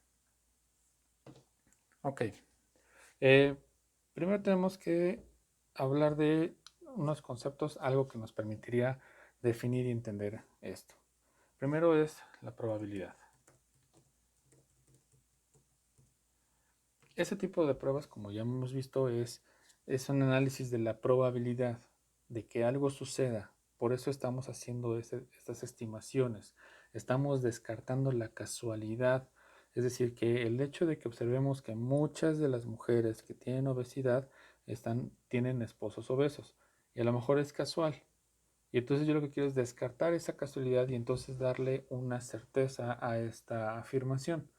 Ok. Primero tenemos que hablar de unos conceptos, algo que nos permitiría definir y entender esto. Primero es la probabilidad. Ese tipo de pruebas, como ya hemos visto, es un análisis de la probabilidad de que algo suceda. Por eso estamos haciendo estas estimaciones. Estamos descartando la casualidad. Es decir, que el hecho de que observemos que muchas de las mujeres que tienen obesidad tienen esposos obesos. Y a lo mejor es casual. Y entonces yo lo que quiero es descartar esa casualidad y entonces darle una certeza a esta afirmación.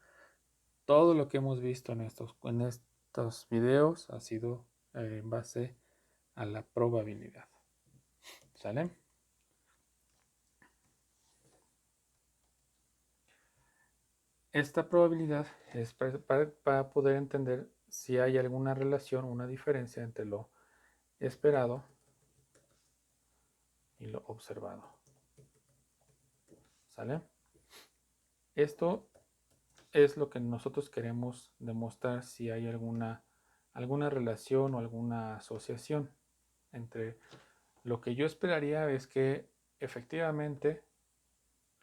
Todo lo que hemos visto en estos videos ha sido en base a la probabilidad. ¿Sale? Esta probabilidad es para poder entender si hay alguna relación, una diferencia entre lo esperado y lo observado. ¿Sale? Esto es lo que nosotros queremos demostrar, si hay alguna relación o alguna asociación entre lo que yo esperaría es que efectivamente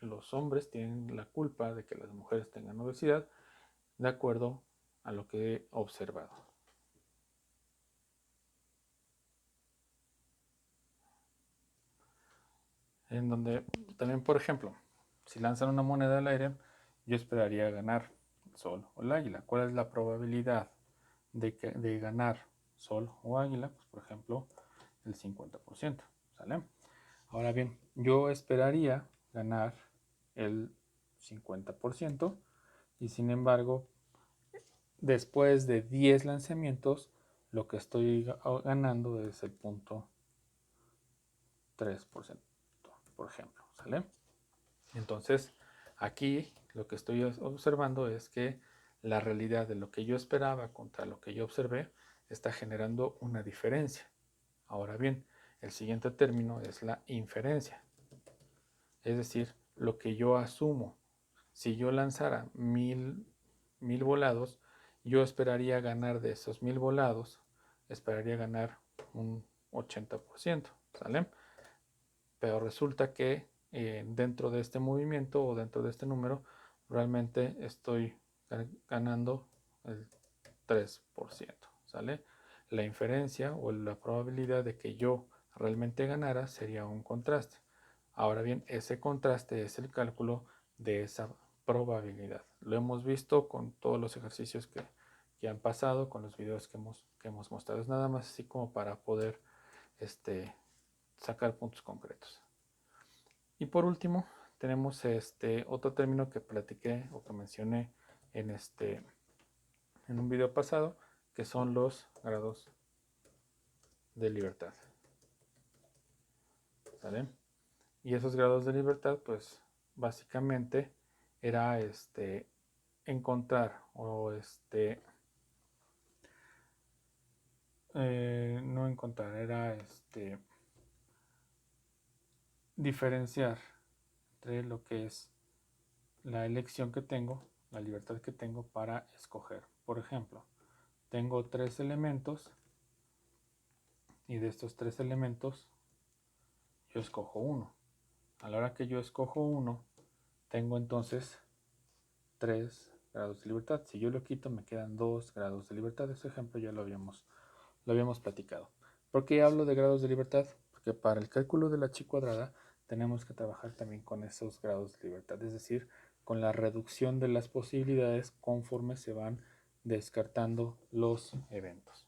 los hombres tienen la culpa de que las mujeres tengan obesidad, de acuerdo a lo que he observado. En donde también, por ejemplo, si lanzan una moneda al aire, yo esperaría ganar el sol o el águila. ¿Cuál es la probabilidad de ganar sol o águila? Pues, por ejemplo, el 50%. ¿Sale? Ahora bien, yo esperaría ganar el 50% y sin embargo, después de 10 lanzamientos, lo que estoy ganando es el 0.3%, por ejemplo, ¿sale? Entonces, aquí lo que estoy observando es que la realidad de lo que yo esperaba contra lo que yo observé está generando una diferencia. Ahora bien, el siguiente término es la inferencia, es decir, lo que yo asumo. Si yo lanzara 1000 volados, yo esperaría ganar de esos 1000 volados, esperaría ganar un 80%, ¿sale? Pero resulta que dentro de este movimiento o dentro de este número, realmente estoy ganando el 3%, ¿sale? La inferencia o la probabilidad de que yo realmente ganara sería un contraste. Ahora bien, ese contraste es el cálculo de esa probabilidad. Lo hemos visto con todos los ejercicios que han pasado, con los videos que hemos mostrado. Es nada más así como para poder sacar puntos concretos. Y por último, tenemos otro término que platiqué o que mencioné en un video pasado, que son los grados de libertad. ¿Sale? Y esos grados de libertad, pues básicamente era encontrar o no encontrar, era diferenciar entre lo que es la elección que tengo, la libertad que tengo para escoger. Por ejemplo, tengo 3 elementos y de estos 3 elementos yo escojo uno. A la hora que yo escojo uno, tengo entonces 3 grados de libertad. Si yo lo quito, me quedan 2 grados de libertad. Ese ejemplo ya lo habíamos platicado. ¿Por qué hablo de grados de libertad? Porque para el cálculo de la chi cuadrada tenemos que trabajar también con esos grados de libertad, es decir, con la reducción de las posibilidades conforme se van descartando los eventos.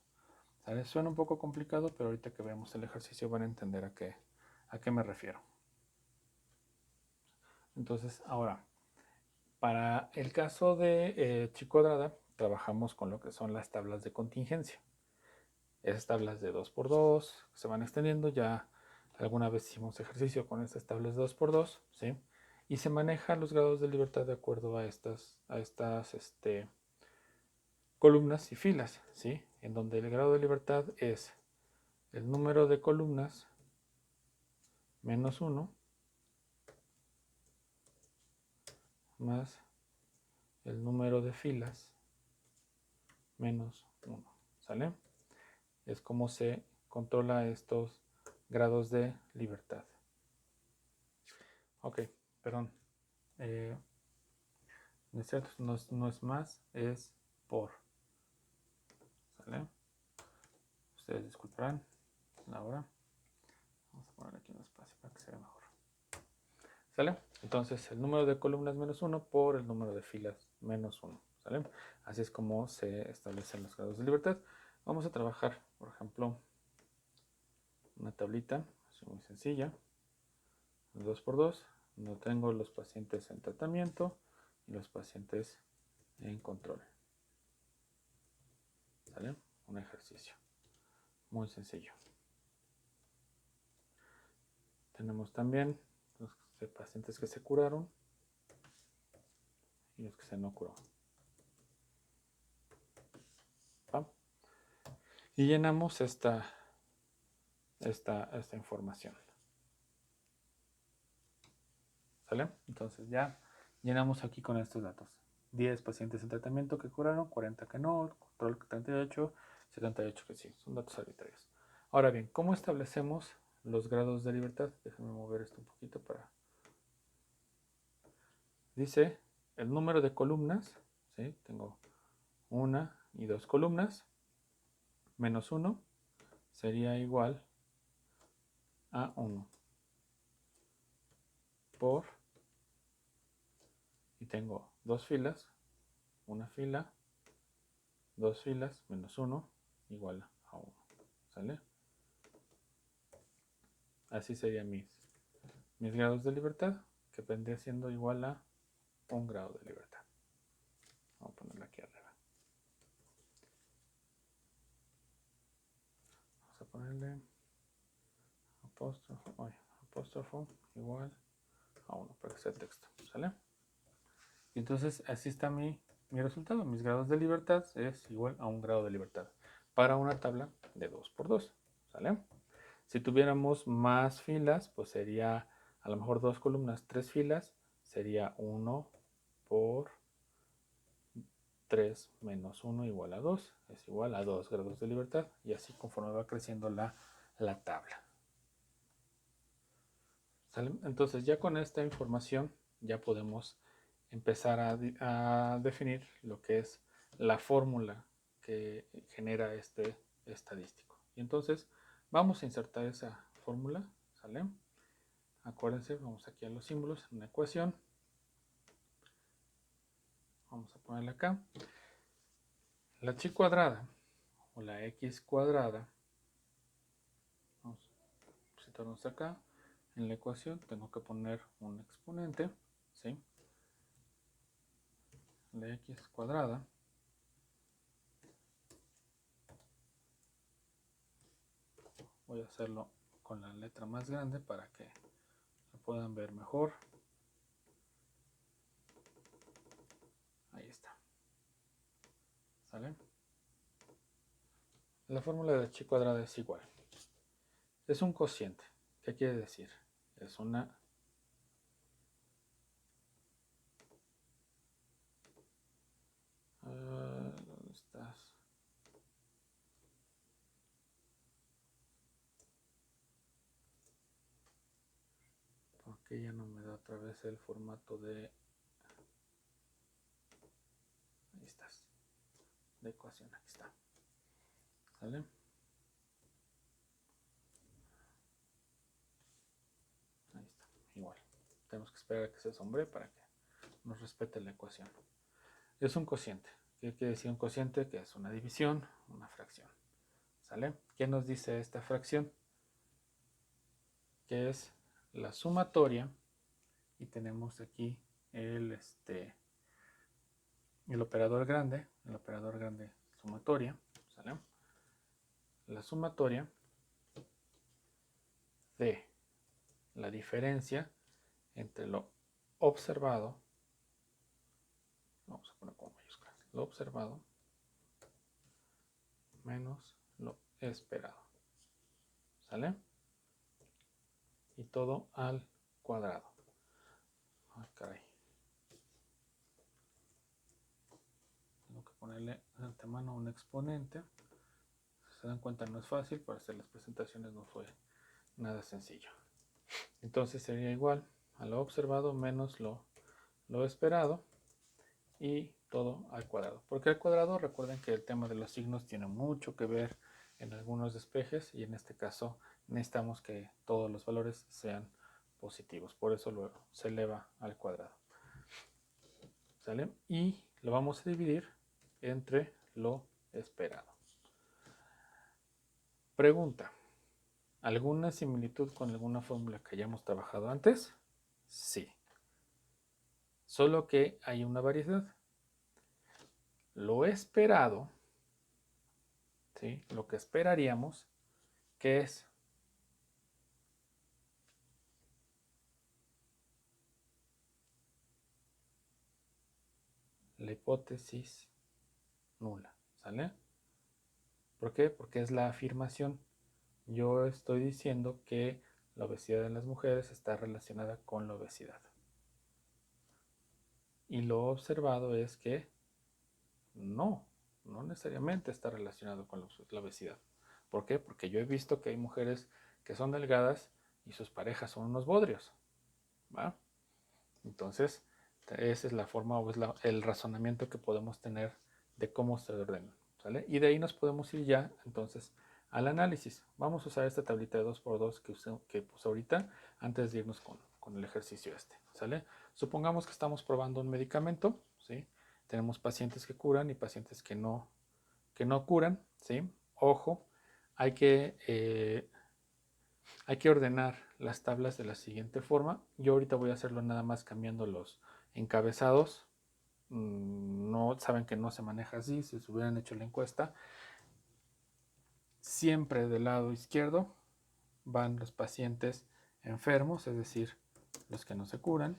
¿Sale? Suena un poco complicado, pero ahorita que veamos el ejercicio van a entender a qué me refiero. Entonces, ahora, para el caso de chi cuadrada, trabajamos con lo que son las tablas de contingencia. Esas tablas de 2×2 se van extendiendo. Ya alguna vez hicimos ejercicio con estas tablas de 2×2, ¿sí? Y se manejan los grados de libertad de acuerdo a estas columnas y filas, ¿sí? En donde el grado de libertad es el número de columnas menos 1 más el número de filas menos 1, ¿sale? Es como se controla estos grados de libertad. Ok, perdón. No es cierto, no es más, es por. ¿Sale? Ustedes disculparán la hora. Vamos a poner aquí un espacio para que se vea mejor. ¿Sale? Entonces el número de columnas menos 1 por el número de filas menos 1. ¿Sale? Así es como se establecen los grados de libertad. Vamos a trabajar, por ejemplo, una tablita así muy sencilla. 2×2. No tengo los pacientes en tratamiento y los pacientes en control. ¿Sale? Un ejercicio muy sencillo. Tenemos también los pacientes que se curaron y los que se no curó. ¿Va? Y llenamos esta información. ¿Sale? Entonces ya llenamos aquí con estos datos. 10 pacientes en tratamiento que curaron, 40 que no, control 38, 78 que sí. Son datos arbitrarios. Ahora bien, ¿cómo establecemos los grados de libertad? Déjenme mover esto un poquito para... Dice el número de columnas, ¿sí? Tengo 1 y 2 columnas, menos 1 sería igual a 1 por, y tengo 2 filas, una fila, 2 filas, menos 1 igual a 1. ¿Sale? Así serían mis grados de libertad, que vendría siendo igual a 1 grado de libertad. Vamos a ponerlo aquí arriba. Vamos a ponerle apóstrofo igual a 1 para que sea texto. ¿Sale? Y entonces así está mi resultado. Mis grados de libertad es igual a 1 grado de libertad para una tabla de 2×2. ¿Sale? Si tuviéramos más filas, pues sería a lo mejor 2 columnas, 3 filas, sería 1 por 3 menos 1 igual a 2, es igual a 2 grados de libertad, y así conforme va creciendo la tabla. ¿Sale? Entonces ya con esta información ya podemos empezar a definir lo que es la fórmula que genera este estadístico. Y entonces vamos a insertar esa fórmula, ¿sale? Acuérdense, vamos aquí a los símbolos, en una ecuación. Vamos a ponerla acá. La chi cuadrada o la x cuadrada, vamos a situarnos acá. En la ecuación tengo que poner un exponente, ¿sí? La x cuadrada Voy a hacerlo con la letra más grande para que lo puedan ver mejor. Ahí está. ¿Sale? La fórmula de chi cuadrada es igual. Es un cociente. ¿Qué quiere decir? Es una... ¿dónde estás? ¿Por qué ya no me da otra vez el formato de... Ahí estás. De ecuación, aquí está. ¿Sale? Ahí está. Igual. Tenemos que esperar a que se sombre para que nos respete la ecuación. Es un cociente. ¿Qué quiere decir un cociente? Que es una división, una fracción. ¿Sale? ¿Qué nos dice esta fracción? Que es la sumatoria. Y tenemos aquí el operador grande sumatoria, ¿sale? La sumatoria de la diferencia entre lo observado, vamos a poner con mayúsculas, lo observado menos lo esperado, ¿sale? Y todo al cuadrado. Ay, caray. Tengo que ponerle de antemano un exponente. Si se dan cuenta, no es fácil, para hacer las presentaciones no fue nada sencillo. Entonces sería igual a lo observado menos lo esperado y todo al cuadrado. Porque al cuadrado, recuerden que el tema de los signos tiene mucho que ver en algunos despejes y en este caso necesitamos que todos los valores sean positivos. Por eso se eleva al cuadrado. ¿Sale? Y lo vamos a dividir entre lo esperado. Pregunta. ¿Alguna similitud con alguna fórmula que hayamos trabajado antes? Sí. Solo que hay una variedad. Lo esperado, ¿sí? Lo que esperaríamos, que es la hipótesis nula, ¿sale? ¿Por qué? Porque es la afirmación. Yo estoy diciendo que la obesidad en las mujeres está relacionada con la obesidad. Y lo observado es que no necesariamente está relacionado con la obesidad. ¿Por qué? Porque yo he visto que hay mujeres que son delgadas y sus parejas son unos bodrios, ¿va? Entonces, esa es la forma o es el razonamiento que podemos tener de cómo se ordenan, ¿sale? Y de ahí nos podemos ir ya, entonces, al análisis. Vamos a usar esta tablita de 2x2 que puse ahorita, antes de irnos con el ejercicio ¿sale? Supongamos que estamos probando un medicamento, ¿sí? Tenemos pacientes que curan y pacientes que no curan, ¿sí? Ojo, hay que ordenar las tablas de la siguiente forma. Yo ahorita voy a hacerlo nada más cambiando los encabezados. No saben que no se maneja así. Si se hubieran hecho la encuesta, siempre del lado izquierdo van los pacientes enfermos, es decir, los que no se curan,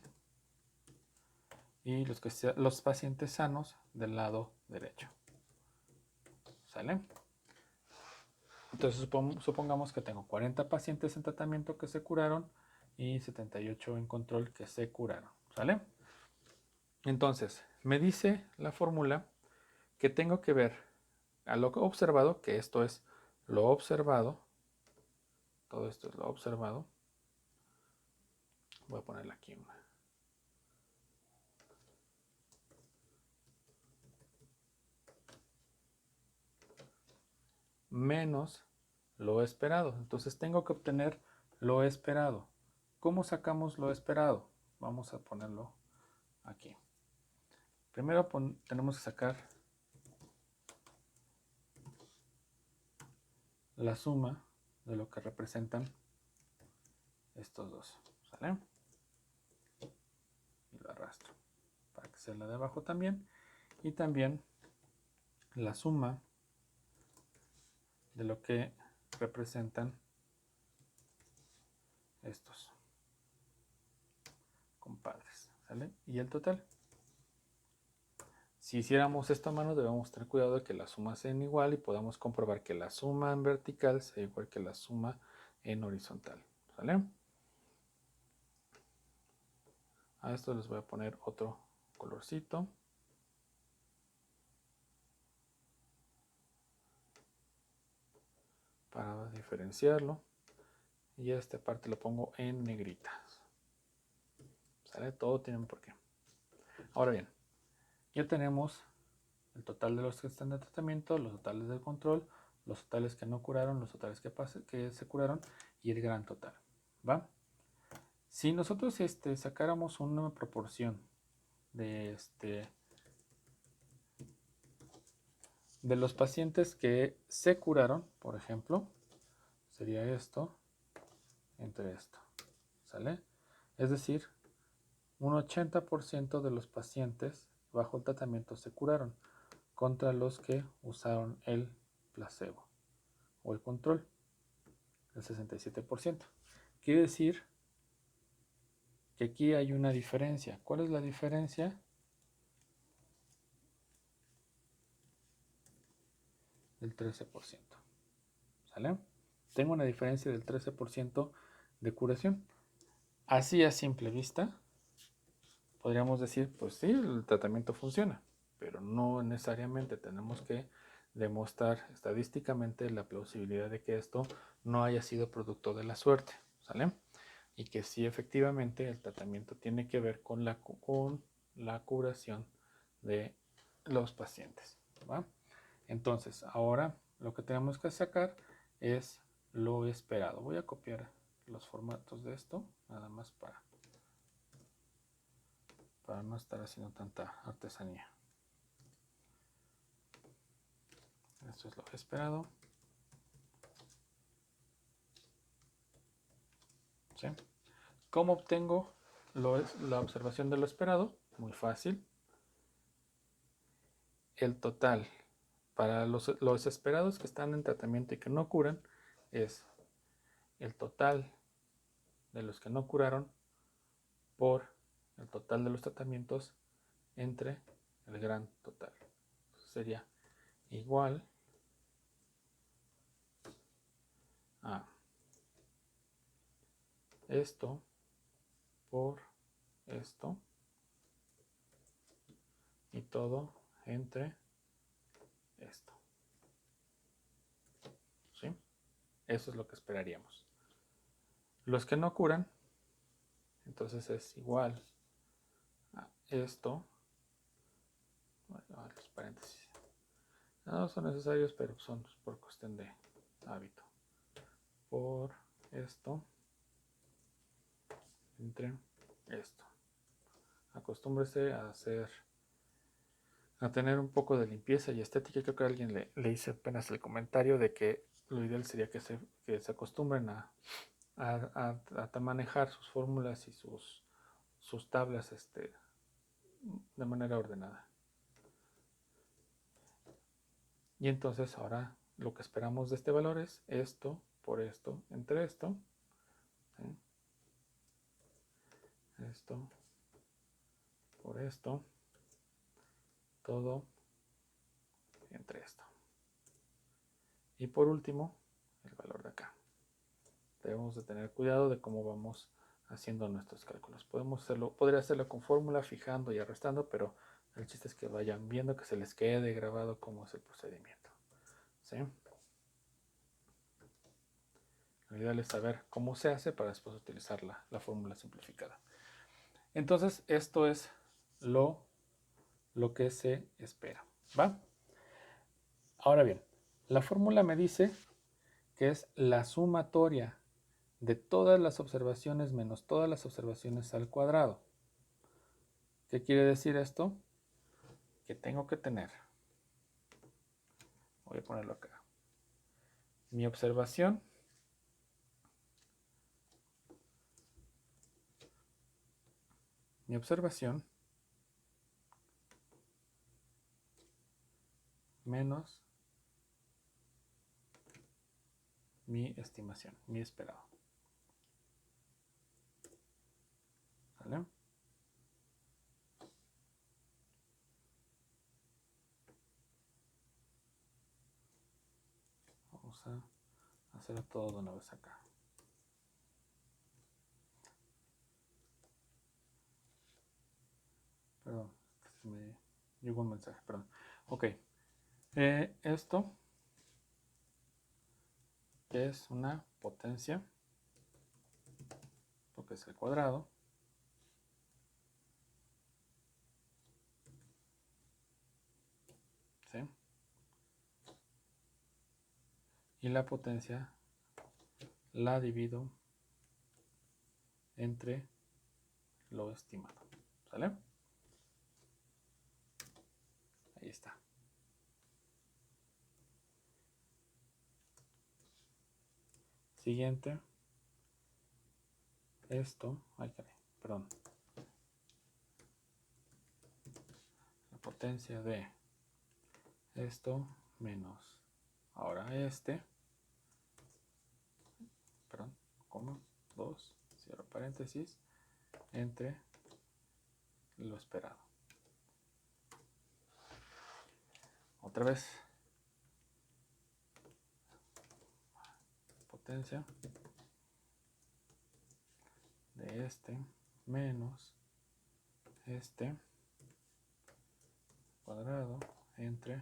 y los pacientes sanos del lado derecho. ¿Sale? Entonces supongamos que tengo 40 pacientes en tratamiento que se curaron y 78 en control que se curaron. ¿Sale? Entonces, me dice la fórmula que tengo que ver a lo observado, que esto es lo observado. Todo esto es lo observado. Voy a ponerle aquí una. Menos lo esperado. Entonces tengo que obtener lo esperado. ¿Cómo sacamos lo esperado? Vamos a ponerlo aquí. Primero tenemos que sacar la suma de lo que representan estos dos. ¿Sale? Y lo arrastro para que sea la de abajo también. Y también la suma de lo que representan estos compadres, ¿sale? Y el total. Si hiciéramos esto a mano, debemos tener cuidado de que las sumas sean igual y podamos comprobar que la suma en vertical sea igual que la suma en horizontal, ¿sale? A esto les voy a poner otro colorcito. Para diferenciarlo. Y esta parte lo pongo en negritas. ¿Sale? Todo tiene un porqué. Ahora bien, ya tenemos el total de los que están de tratamiento, los totales del control, los totales que no curaron, los totales que se curaron y el gran total. ¿Va? Si nosotros sacáramos una proporción de, de los pacientes que se curaron, por ejemplo, sería esto entre esto. ¿Sale? Es decir, un 80% de los pacientes bajo el tratamiento se curaron contra los que usaron el placebo o el control, el 67%. Quiere decir que aquí hay una diferencia. ¿Cuál es la diferencia? Del 13%. ¿Sale? Tengo una diferencia del 13% de curación. Así a simple vista, podríamos decir, pues sí, el tratamiento funciona, pero no necesariamente tenemos que demostrar estadísticamente la plausibilidad de que esto no haya sido producto de la suerte, ¿sale? Y que sí efectivamente el tratamiento tiene que ver con la curación de los pacientes, ¿va? Entonces, ahora lo que tenemos que sacar es lo esperado. Voy a copiar los formatos de esto, nada más para no estar haciendo tanta artesanía. Esto es lo esperado. ¿Sí? ¿Cómo obtengo la observación de lo esperado? Muy fácil. El total para los esperados que están en tratamiento y que no curan es el total de los que no curaron por el total de los tratamientos entre el gran total. Sería igual a esto por esto y todo entre esto. ¿Sí? Eso es lo que esperaríamos. Los que no curan, entonces es igual a esto. Bueno, los paréntesis no son necesarios, pero son por cuestión de hábito. Por esto entre esto. Acostúmbrese a tener un poco de limpieza y estética. Creo que a alguien le hice apenas el comentario de que lo ideal sería que se acostumbren a manejar sus fórmulas y sus tablas de manera ordenada. Y entonces ahora lo que esperamos de este valor es esto por esto entre esto. ¿Sí? Esto por esto. Todo entre esto. Y por último, el valor de acá. Debemos de tener cuidado de cómo vamos haciendo nuestros cálculos. Podría hacerlo con fórmula, fijando y arrastrando, pero el chiste es que vayan viendo, que se les quede grabado cómo es el procedimiento. ¿Sí? Lo ideal es saber cómo se hace para después utilizar la fórmula simplificada. Entonces, esto es lo que se espera. ¿Va? Ahora bien, la fórmula me dice que es la sumatoria de todas las observaciones menos todas las observaciones al cuadrado. ¿Qué quiere decir esto? Que tengo que tener, voy a ponerlo acá, mi observación menos mi estimación, mi esperado. ¿Sale? Vamos a hacer todo de una vez acá. Perdón, me llegó un mensaje, perdón. Ok, esto es una potencia, porque es el cuadrado, ¿sí? Y la potencia la divido entre lo estimado, ¿sale? Ahí está. Siguiente, esto, ay, caray, perdón, la potencia de esto menos ahora perdón, coma, 2, cierro paréntesis, entre lo esperado. Otra vez, potencia de menos cuadrado entre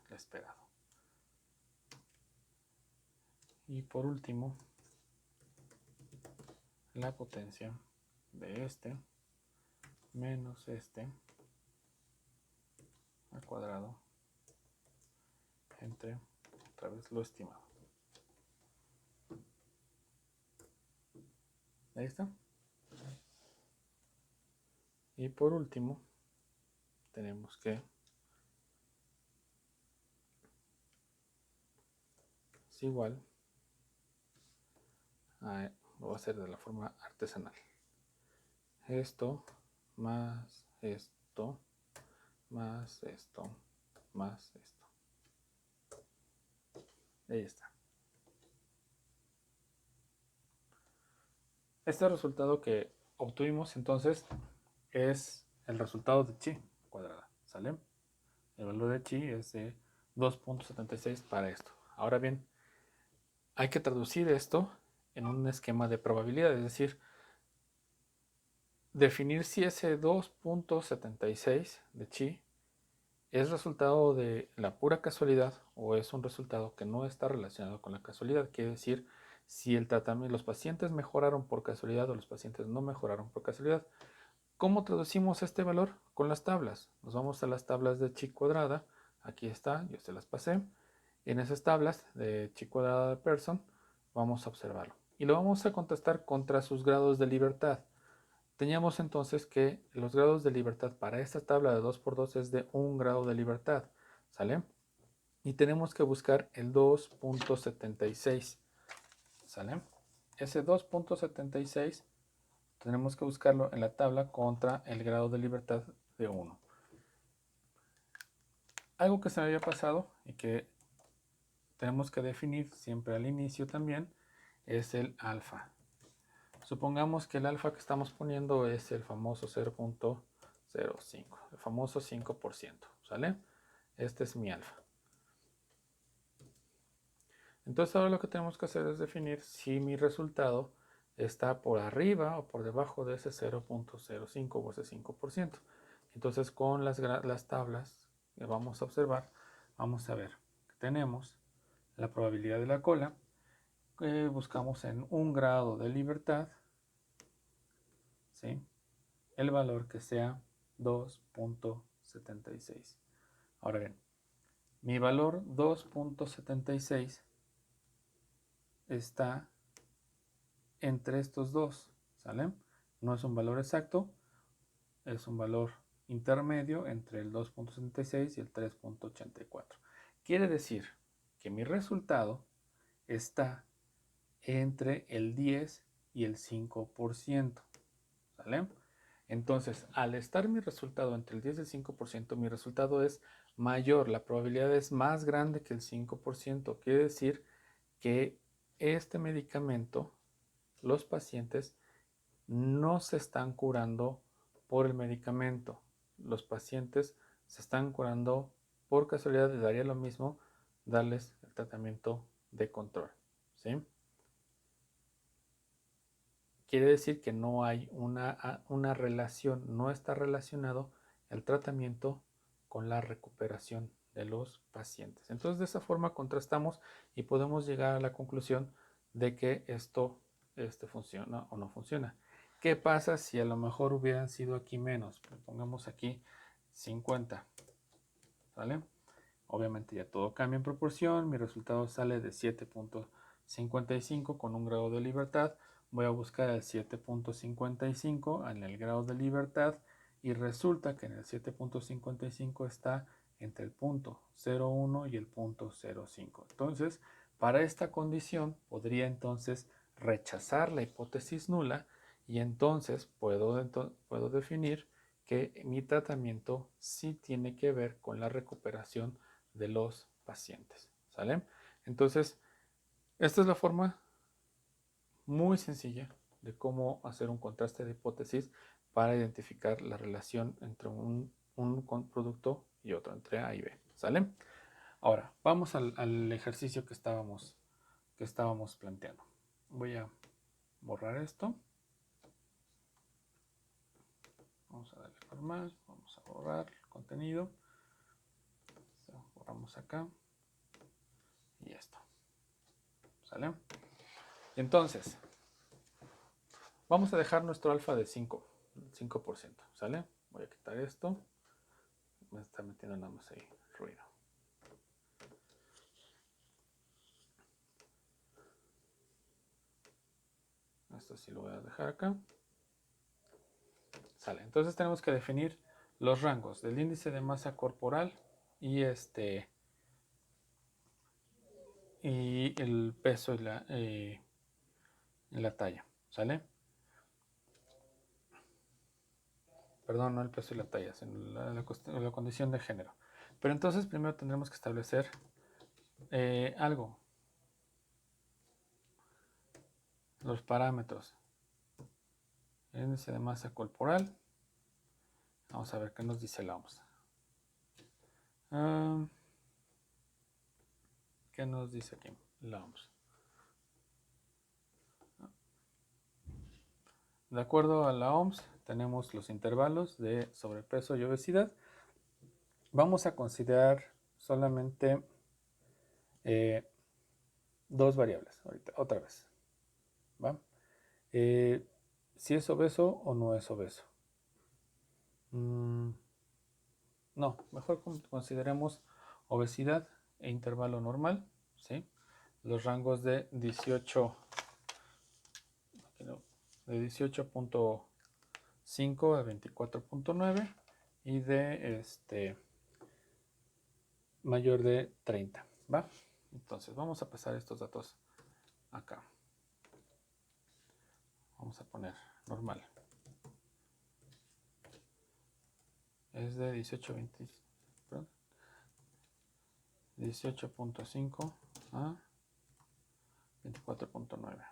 lo esperado. Y por último, la potencia de menos al cuadrado entre otra vez lo estimado. Ahí está. Y por último, tenemos que es igual a, lo voy a hacer de la forma artesanal. Esto más esto más esto más esto. Ahí está. Este resultado que obtuvimos entonces es el resultado de chi cuadrada, ¿sale? El valor de chi es de 2.76 para esto. Ahora bien, hay que traducir esto en un esquema de probabilidad, es decir, definir si ese 2.76 de chi es resultado de la pura casualidad o es un resultado que no está relacionado con la casualidad. Quiere decir si el tratamiento, los pacientes mejoraron por casualidad o los pacientes no mejoraron por casualidad. ¿Cómo traducimos este valor? Con las tablas. Nos vamos a las tablas de chi cuadrada. Aquí está, yo se las pasé. En esas tablas de chi cuadrada de Pearson vamos a observarlo. Y lo vamos a contrastar contra sus grados de libertad. Teníamos entonces que los grados de libertad para esta tabla de 2×2 es de 1 grado de libertad, ¿sale? Y tenemos que buscar el 2.76, ¿sale? Ese 2.76 tenemos que buscarlo en la tabla contra el grado de libertad de 1. Algo que se me había pasado y que tenemos que definir siempre al inicio también es el alfa. Supongamos que el alfa que estamos poniendo es el famoso 0.05, el famoso 5%, ¿sale? Este es mi alfa. Entonces ahora lo que tenemos que hacer es definir si mi resultado está por arriba o por debajo de ese 0.05 o ese 5%. Entonces con las tablas que vamos a observar, vamos a ver que tenemos la probabilidad de la cola, que buscamos en 1 grado de libertad, ¿sí? El valor que sea 2.76. Ahora bien, mi valor 2.76 está entre estos dos, ¿sale? No es un valor exacto, es un valor intermedio entre el 2.76 y el 3.84. Quiere decir que mi resultado está entre el 10 y el 5%, ¿sale? Entonces, al estar mi resultado entre el 10 y el 5%, mi resultado es mayor, la probabilidad es más grande que el 5%. Quiere decir que este medicamento, los pacientes no se están curando por el medicamento. Los pacientes se están curando por casualidad, les daría lo mismo darles el tratamiento de control, ¿sí? Quiere decir que no hay una relación, no está relacionado el tratamiento con la recuperación de los pacientes. Entonces, de esa forma contrastamos y podemos llegar a la conclusión de que esto funciona o no funciona. ¿Qué pasa si a lo mejor hubieran sido aquí menos? Pongamos aquí 50, ¿vale? Obviamente ya todo cambia en proporción, mi resultado sale de 7.55 con un grado de libertad. Voy a buscar el 7.55 en el grado de libertad y resulta que en el 7.55 está entre el punto 0,1 y el punto 0,5. Entonces, para esta condición podría entonces rechazar la hipótesis nula y entonces puedo definir que mi tratamiento sí tiene que ver con la recuperación de los pacientes, ¿sale? Entonces, esta es la forma muy sencilla de cómo hacer un contraste de hipótesis para identificar la relación entre un producto y otro, entre A y B, ¿sale? Ahora, vamos al ejercicio que estábamos planteando. Voy a borrar esto. Vamos a darle normal, vamos a borrar el contenido. Borramos acá y esto, ¿sale? Entonces, vamos a dejar nuestro alfa de 5%, ¿sale? Voy a quitar esto. Me está metiendo nada más ahí ruido. Esto sí lo voy a dejar acá. Sale. Entonces tenemos que definir los rangos del índice de masa corporal y y el peso y la talla, ¿sale? Perdón, no el peso y la talla, sino la condición de género. Pero entonces primero tendremos que establecer algo. Los parámetros. El índice de masa corporal. Vamos a ver qué nos dice la OMS. ¿Qué nos dice aquí la OMS? De acuerdo a la OMS, tenemos los intervalos de sobrepeso y obesidad. Vamos a considerar solamente dos variables, ahorita, otra vez. ¿Va? Si es obeso o no es obeso. No, mejor consideremos obesidad e intervalo normal, ¿sí? Los rangos de 18.5 a 24.9 y de mayor de 30, ¿va? Entonces vamos a pasar estos datos acá. Vamos a poner normal. Es de 18.5 a 24.9.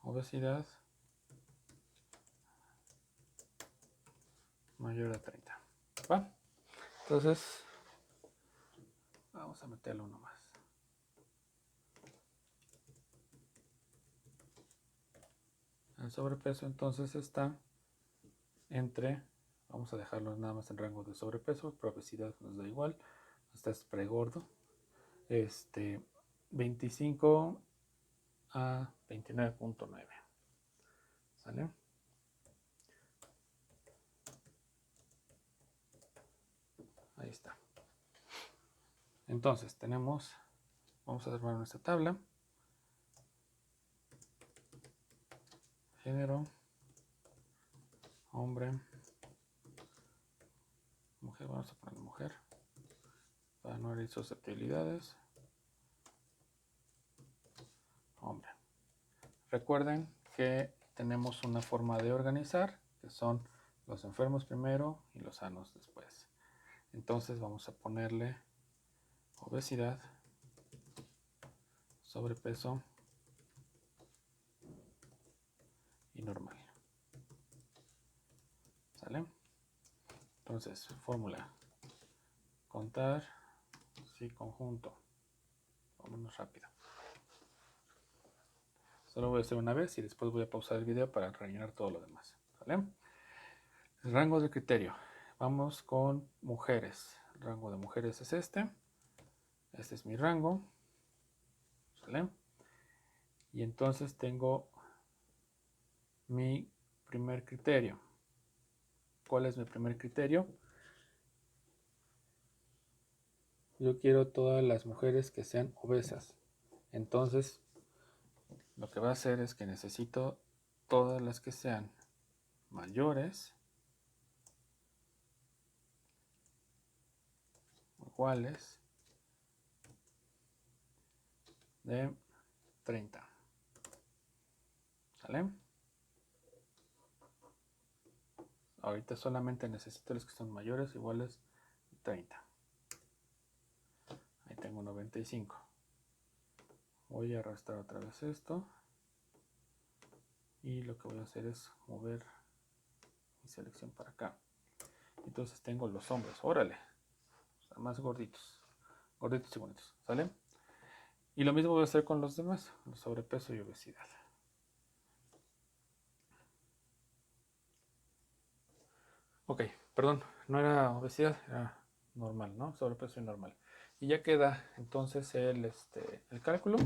Obesidad mayor de 30. ¿Va? Entonces, vamos a meterle uno más. El sobrepeso entonces está entre, vamos a dejarlo nada más en rango de sobrepeso, pero obesidad nos da igual, hasta es pregordo. 25 a 29.9. ¿Sale? Ahí está. Entonces tenemos, vamos a armar nuestra tabla. Género, hombre, mujer, vamos a poner mujer para no herir susceptibilidades. Hombre. Recuerden que tenemos una forma de organizar, que son los enfermos primero y los sanos después. Entonces vamos a ponerle obesidad, sobrepeso y normal. ¿Sale? Entonces, fórmula. Contar, sí, conjunto. Vámonos rápido. Solo voy a hacer una vez y después voy a pausar el video para rellenar todo lo demás. ¿Sale? El rango de criterio. Vamos con mujeres. El rango de mujeres es este. Este es mi rango. ¿Sale? Y entonces tengo mi primer criterio. ¿Cuál es mi primer criterio? Yo quiero todas las mujeres que sean obesas. Entonces, lo que va a hacer es que necesito todas las que sean mayores, iguales, de 30. ¿Sale? Ahorita solamente necesito los que son mayores, iguales, de 30. Ahí tengo 95. Voy a arrastrar otra vez esto. Y lo que voy a hacer es mover mi selección para acá. Entonces tengo los hombres. Órale. O sea, más gorditos. Gorditos y bonitos. ¿Sale? Y lo mismo voy a hacer con los demás. Los sobrepeso y obesidad. Ok, perdón. No era obesidad, era normal, ¿no? Sobrepeso y normal. Y ya queda entonces el cálculo.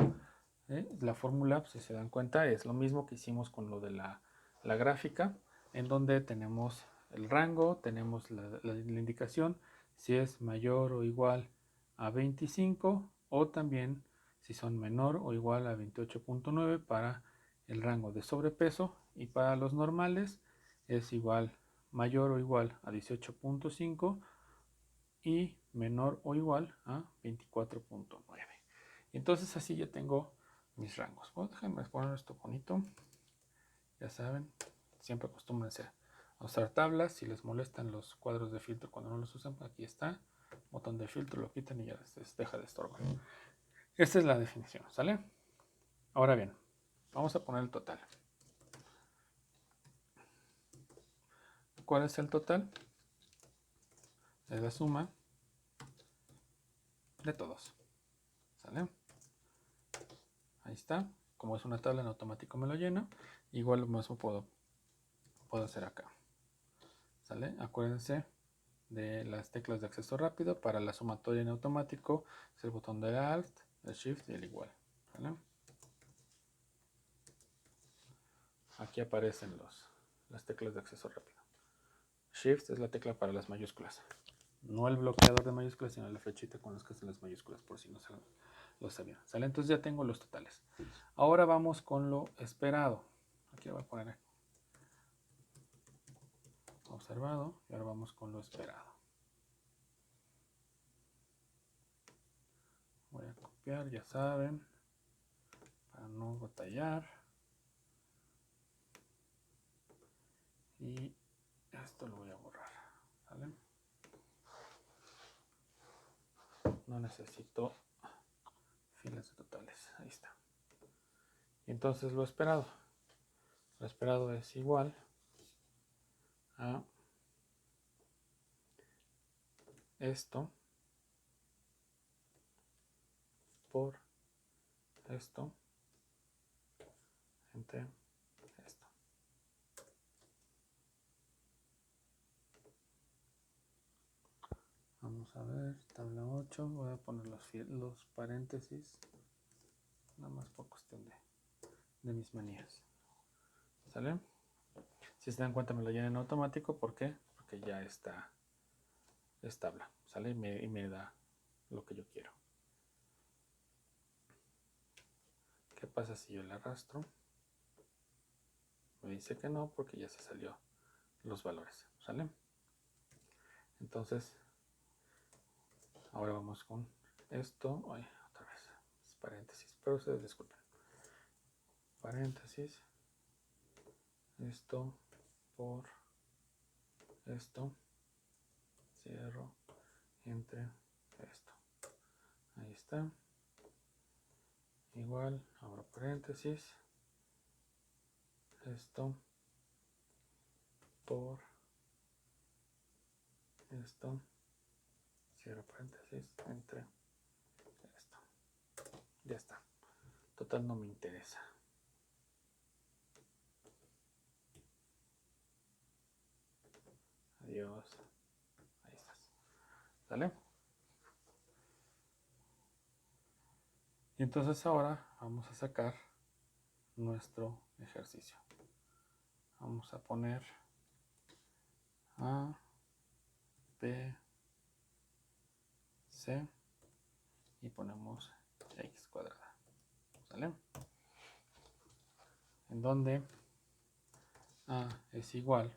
La fórmula, si se dan cuenta, es lo mismo que hicimos con lo de la gráfica, en donde tenemos el rango, tenemos la indicación, si es mayor o igual a 25 o también si son menor o igual a 28.9 para el rango de sobrepeso, y para los normales es igual mayor o igual a 18.5 y menor o igual a 24.9. Entonces así ya tengo mis rangos. Bueno, déjenme poner esto bonito. Ya saben, siempre acostúmbrense a usar tablas. Si les molestan los cuadros de filtro cuando no los usan, aquí está. Botón de filtro, lo quitan y ya les deja de estorbar. Esta es la definición, ¿sale? Ahora bien, vamos a poner el total. ¿Cuál es el total? Es la suma de todos. ¿Sale? Ahí está. Como es una tabla, en automático me lo llena. Igual lo mismo puedo hacer acá. ¿Sale? Acuérdense de las teclas de acceso rápido. Para la sumatoria en automático es el botón del Alt, el Shift y el igual. ¿Vale? Aquí aparecen las teclas de acceso rápido. Shift es la tecla para las mayúsculas. No el bloqueador de mayúsculas, sino la flechita con las que hacen las mayúsculas, por si no se lo sabían. ¿Sale? Entonces ya tengo los totales. Ahora vamos con lo esperado. Aquí lo voy a poner observado y ahora vamos con lo esperado. Voy a copiar, ya saben, para no batallar. Y esto lo voy a borrar. ¿Sale? No necesito filas de totales. Ahí está. Y entonces lo esperado. Lo esperado es igual a esto por esto entre esto. Vamos a ver, tabla 8. Voy a poner los paréntesis. Nada más por cuestión de mis manías. ¿Sale? Si se dan cuenta me lo llena en automático. ¿Por qué? Porque ya está. Es tabla. ¿Sale? Y me da lo que yo quiero. ¿Qué pasa si yo le arrastro? Me dice que no porque ya se salió los valores. ¿Sale? Entonces, ahora vamos con esto. Ay, otra vez. Paréntesis. Pero ustedes disculpen. Paréntesis. Esto por esto. Cierro entre esto. Ahí está. igual, abro paréntesis, esto por esto, cierro paréntesis, entre esto. Ya está. Total no me interesa. Adiós. Ahí estás. ¿Sale? Y entonces ahora vamos a sacar nuestro ejercicio. Vamos a poner A, B, C y ponemos X cuadrada. ¿Sale? En donde A es igual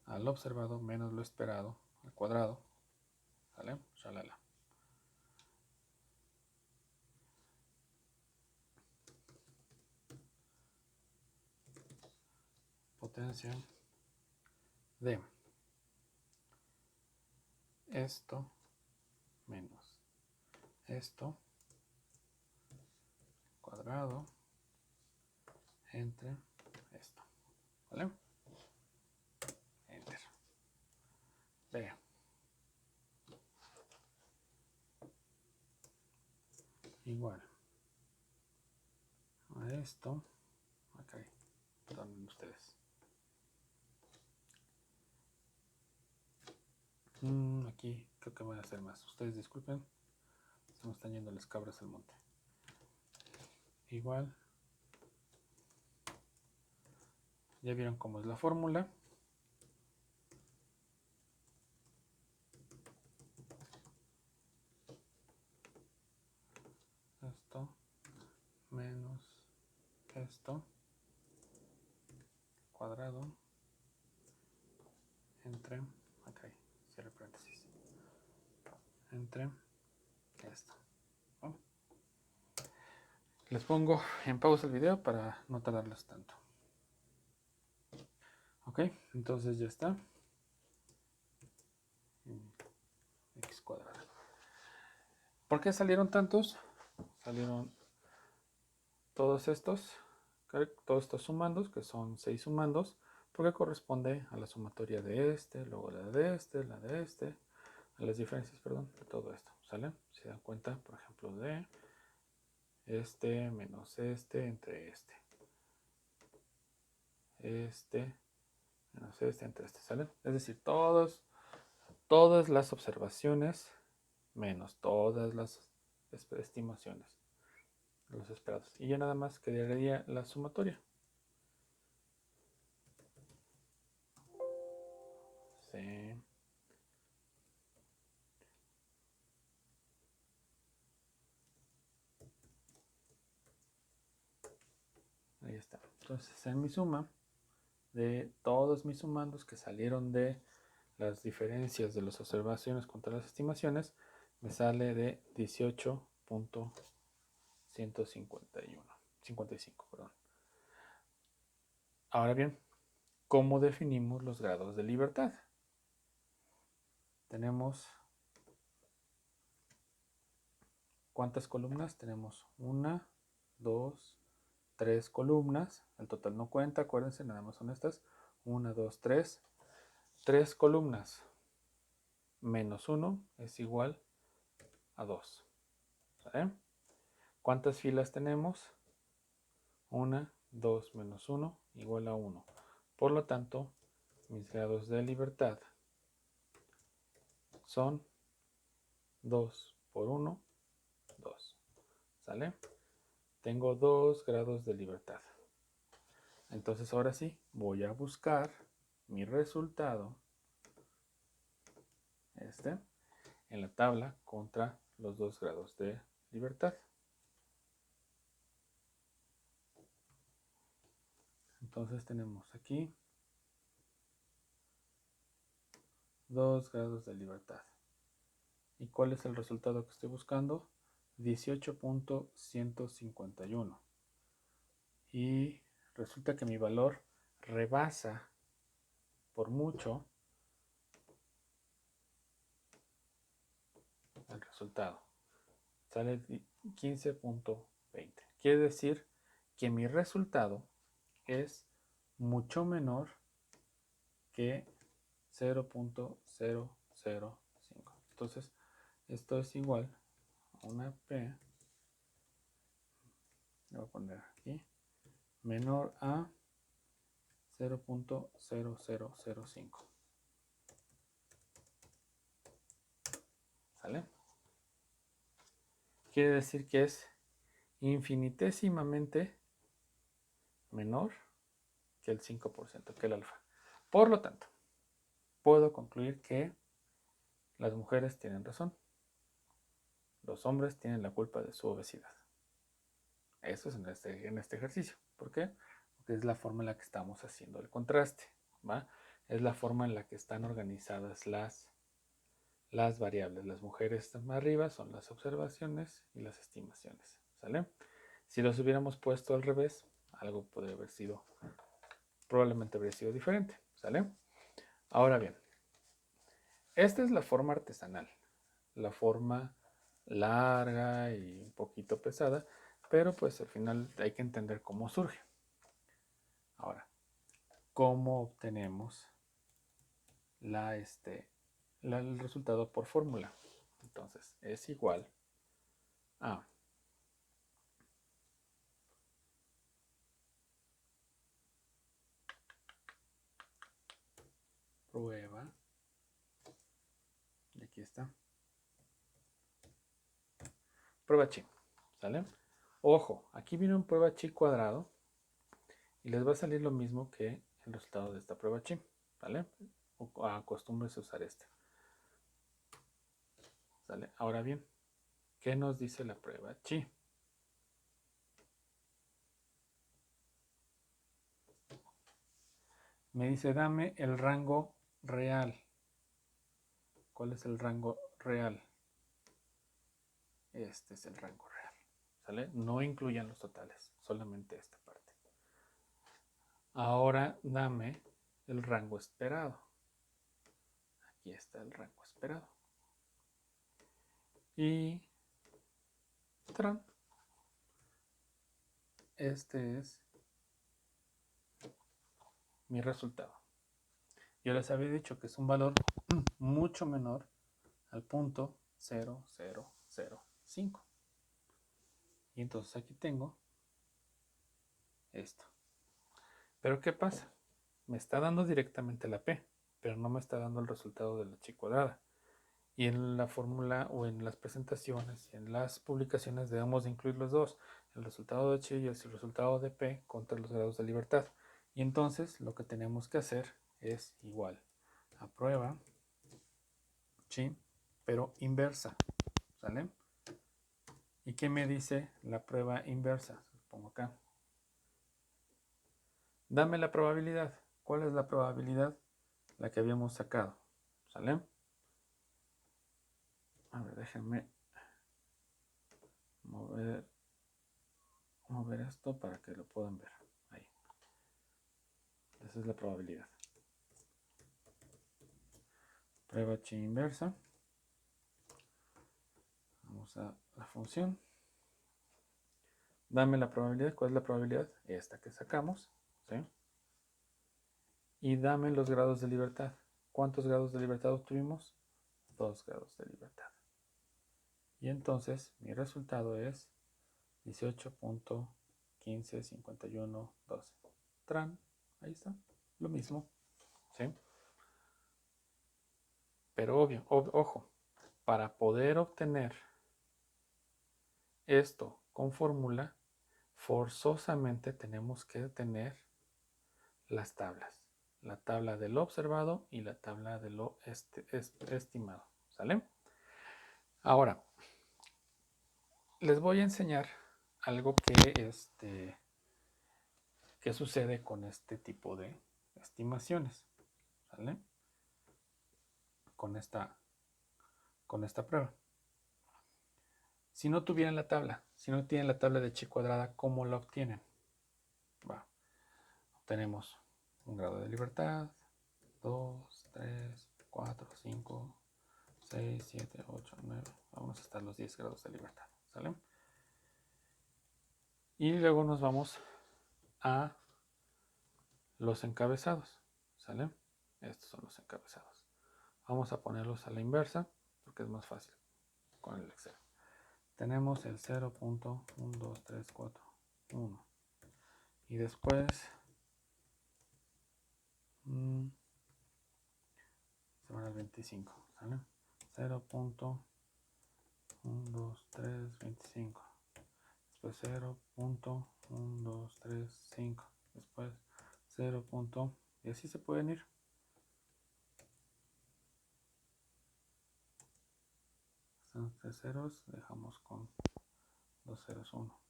al observado menos lo esperado al cuadrado. ¿Sale? Shalala. Potencia de esto menos esto cuadrado entre esto. ¿Vale? Enter. B igual a esto. Acá, perdonen ustedes. Aquí creo que van a hacer más. Ustedes disculpen. Se me están yendo las cabras al monte. Igual. Ya vieron cómo es la fórmula. Esto menos esto cuadrado entre, acá, cierre paréntesis, entre esto. ¿No? Les pongo en pausa el video para no tardarles tanto. Ok, entonces ya está. X cuadrada. ¿Por qué salieron tantos? Salieron todos estos sumandos, que son 6 sumandos, porque corresponde a la sumatoria de este, luego la de este, a las diferencias, perdón, de todo esto, ¿sale? Si se dan cuenta, por ejemplo, de este menos este entre este menos este entre este, ¿sale? Es decir, todas las observaciones menos todas las estimaciones, los esperados. Y ya nada más quedaría la sumatoria. Sí. Ahí está. Entonces, en mi suma de todos mis sumandos que salieron de las diferencias de las observaciones contra las estimaciones, me sale de 18.155, perdón. Ahora bien, ¿cómo definimos los grados de libertad? Tenemos, ¿cuántas columnas? Tenemos 1, 2, 3 columnas. El total no cuenta, acuérdense, nada más son estas. 1, 2, 3. 3 columnas menos 1 es igual a 2. ¿Vale? ¿Cuántas filas tenemos? 1, 2 menos 1 igual a 1. Por lo tanto, mis grados de libertad son 2 por 1, 2. ¿Sale? Tengo 2 grados de libertad. Entonces ahora sí, voy a buscar mi resultado, en la tabla contra los 2 grados de libertad. Entonces tenemos aquí 2 grados de libertad. ¿Y cuál es el resultado que estoy buscando? 18.151. Y resulta que mi valor rebasa por mucho el resultado. Sale 15.20. Quiere decir que mi resultado es mucho menor que 0.005. Entonces, esto es igual a una P, le voy a poner aquí, menor a 0.0005. ¿Sale? Quiere decir que es infinitesimamente menor que el 5%, que el alfa. Por lo tanto, puedo concluir que las mujeres tienen razón. Los hombres tienen la culpa de su obesidad. Eso es en este ejercicio. ¿Por qué? Porque es la forma en la que estamos haciendo el contraste. ¿Va? Es la forma en la que están organizadas las variables. Las mujeres están arriba, son las observaciones y las estimaciones. ¿Sale? Si los hubiéramos puesto al revés, algo podría haber sido, probablemente habría sido diferente. ¿Sale? Ahora bien, esta es la forma artesanal, la forma larga y un poquito pesada, pero pues al final hay que entender cómo surge. Ahora, ¿cómo obtenemos el resultado por fórmula? Entonces, es igual a prueba, y aquí está, prueba chi, ¿sale? Ojo, aquí viene un prueba chi cuadrado y les va a salir lo mismo que el resultado de esta prueba chi, ¿vale? Acostumbres a usar este, ¿sale? Ahora bien, ¿qué nos dice la prueba chi? Me dice, dame el rango real. ¿Cuál es el rango real? Este es el rango real, ¿sale? No incluyan los totales, solamente esta parte. Ahora dame el rango esperado. Aquí está el rango esperado. Y ¡tran! Este es mi resultado. Yo les había dicho que es un valor mucho menor al punto 0005. Y entonces aquí tengo esto. Pero ¿qué pasa? Me está dando directamente la P, pero no me está dando el resultado de la chi cuadrada. Y en la fórmula o en las presentaciones y en las publicaciones debemos de incluir los dos, el resultado de chi y el resultado de P contra los grados de libertad. Y entonces lo que tenemos que hacer es igual a prueba chi, pero inversa, ¿sale? ¿Y qué me dice la prueba inversa? Pongo acá. Dame la probabilidad. ¿Cuál es la probabilidad? La que habíamos sacado, ¿sale? A ver, déjenme mover esto para que lo puedan ver. Ahí. Esa es la probabilidad. Prueba chi inversa. Vamos a la función. Dame la probabilidad. ¿Cuál es la probabilidad? Esta que sacamos, ¿sí? Y dame los grados de libertad. ¿Cuántos grados de libertad obtuvimos? 2 grados de libertad. Y entonces mi resultado es 18.155112. Tran, ahí está, lo mismo, ¿sí? Pero obvio, ojo, para poder obtener esto con fórmula, forzosamente tenemos que tener las tablas. La tabla de lo observado y la tabla de lo estimado, ¿sale? Ahora, les voy a enseñar algo que sucede con este tipo de estimaciones, ¿sale? Con esta prueba. Si no tuvieran la tabla, si no tienen la tabla de chi cuadrada, ¿cómo la obtienen? Va. Obtenemos un grado de libertad, 2, 3, 4, 5, 6, 7, 8, 9. Vamos hasta los 10 grados de libertad, ¿sale? Y luego nos vamos a los encabezados, ¿sale? Estos son los encabezados. Vamos a ponerlos a la inversa porque es más fácil con el Excel. Tenemos el 0.12341 y después se van al 25, ¿sale? 0.12325, después 0.1235, después 0. Y así se pueden ir. Están 3 ceros, dejamos con 2 ceros 1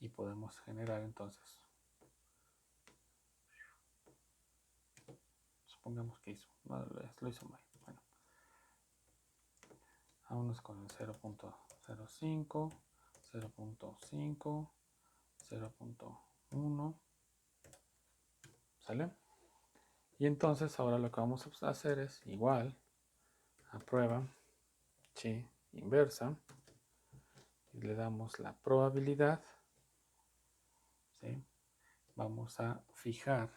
y podemos generar entonces. Supongamos que hizo, no, lo hizo mal. Bueno, vámonos con el 0.05, 0.5, 0.1, ¿sale? Y entonces ahora lo que vamos a hacer es igual a prueba chi inversa y le damos la probabilidad, ¿sí? Vamos a fijar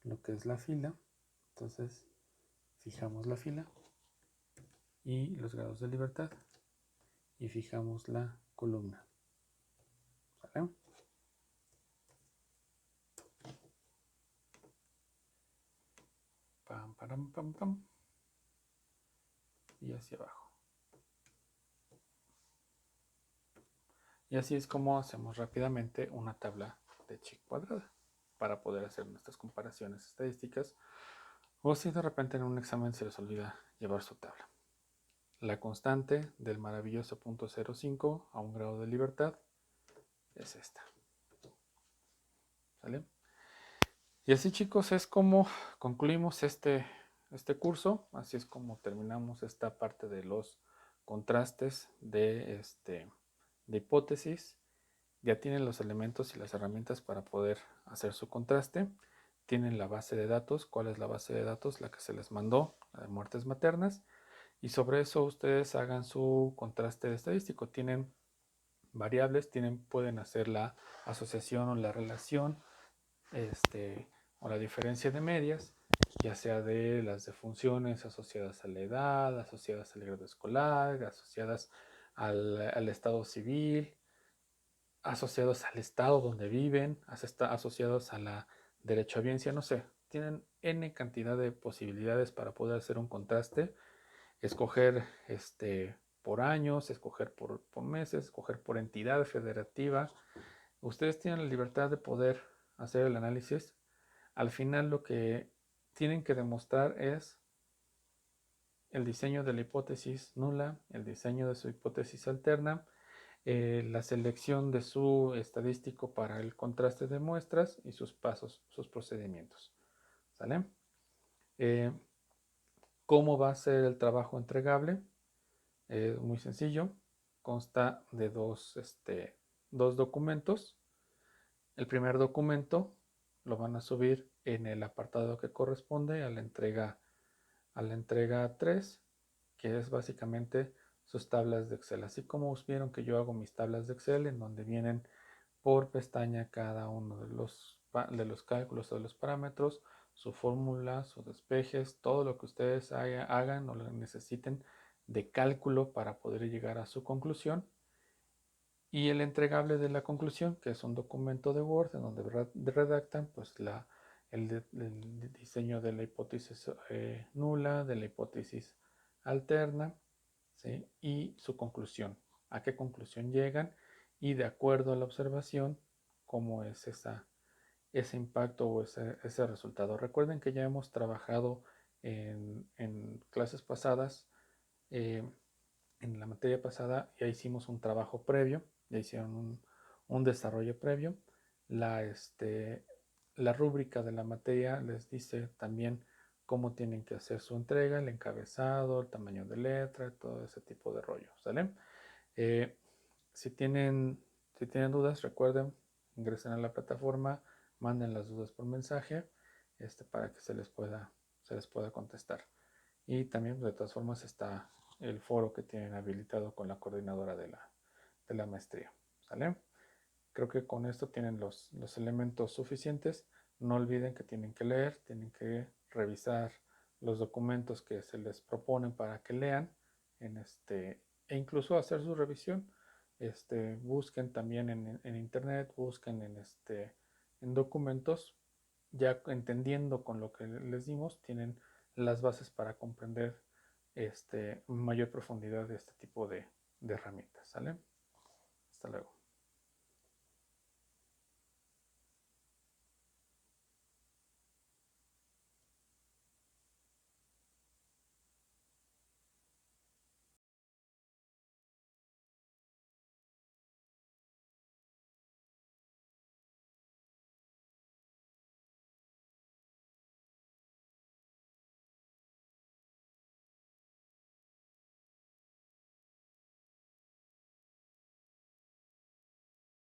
lo que es la fila, entonces fijamos la fila y los grados de libertad y fijamos la columna, ¿sale? Pam, pam, pam, pam. Y hacia abajo. Y así es como hacemos rápidamente una tabla de chi cuadrada para poder hacer nuestras comparaciones estadísticas o si de repente en un examen se les olvida llevar su tabla. La constante del maravilloso punto 0,5 a un grado de libertad es esta. ¿Sale? Y así, chicos, es como concluimos este curso. Así es como terminamos esta parte de los contrastes de hipótesis. Ya tienen los elementos y las herramientas para poder hacer su contraste. Tienen la base de datos. ¿Cuál es la base de datos? La que se les mandó, la de muertes maternas. Y sobre eso ustedes hagan su contraste estadístico. Tienen variables, pueden hacer la asociación o la relación o la diferencia de medias, ya sea de las de funciones asociadas a la edad, asociadas al grado escolar, asociadas al estado civil, asociados al estado donde viven, asociados a la derecho a biencia, no sé, tienen N cantidad de posibilidades para poder hacer un contraste, escoger por años, escoger por meses, escoger por entidad federativa. Ustedes tienen la libertad de poder hacer el análisis. Al final lo que tienen que demostrar es el diseño de la hipótesis nula, el diseño de su hipótesis alterna, la selección de su estadístico para el contraste de muestras y sus pasos, sus procedimientos. ¿Sale? ¿Cómo va a ser el trabajo entregable? Muy sencillo. Consta de dos documentos. El primer documento lo van a subir en el apartado que corresponde a la entrega 3, que es básicamente sus tablas de Excel. Así como vieron que yo hago mis tablas de Excel en donde vienen por pestaña cada uno de los cálculos o de los parámetros, su fórmula, sus despejes, todo lo que ustedes hagan o lo necesiten de cálculo para poder llegar a su conclusión. Y el entregable de la conclusión, que es un documento de Word en donde redactan pues el diseño de la hipótesis nula, de la hipótesis alterna, ¿sí? Y su conclusión, a qué conclusión llegan y de acuerdo a la observación, cómo es ese impacto o ese resultado. Recuerden que ya hemos trabajado en clases pasadas, en la materia pasada ya hicimos un trabajo previo, ya hicieron un desarrollo previo. La rúbrica de la materia les dice también cómo tienen que hacer su entrega, el encabezado, el tamaño de letra, todo ese tipo de rollo, ¿sale? Eh, si tienen dudas, recuerden, ingresen a la plataforma, manden las dudas por mensaje, para que se les pueda contestar. Y también de todas formas está el foro que tienen habilitado con la coordinadora de la maestría. ¿Sale? Creo que con esto tienen los elementos suficientes. No olviden que tienen que leer, tienen que revisar los documentos que se les proponen para que lean e incluso hacer su revisión. Busquen también en internet, busquen en documentos, ya entendiendo con lo que les dimos, tienen las bases para comprender mayor profundidad de este tipo de herramientas. ¿Sale? Hasta luego.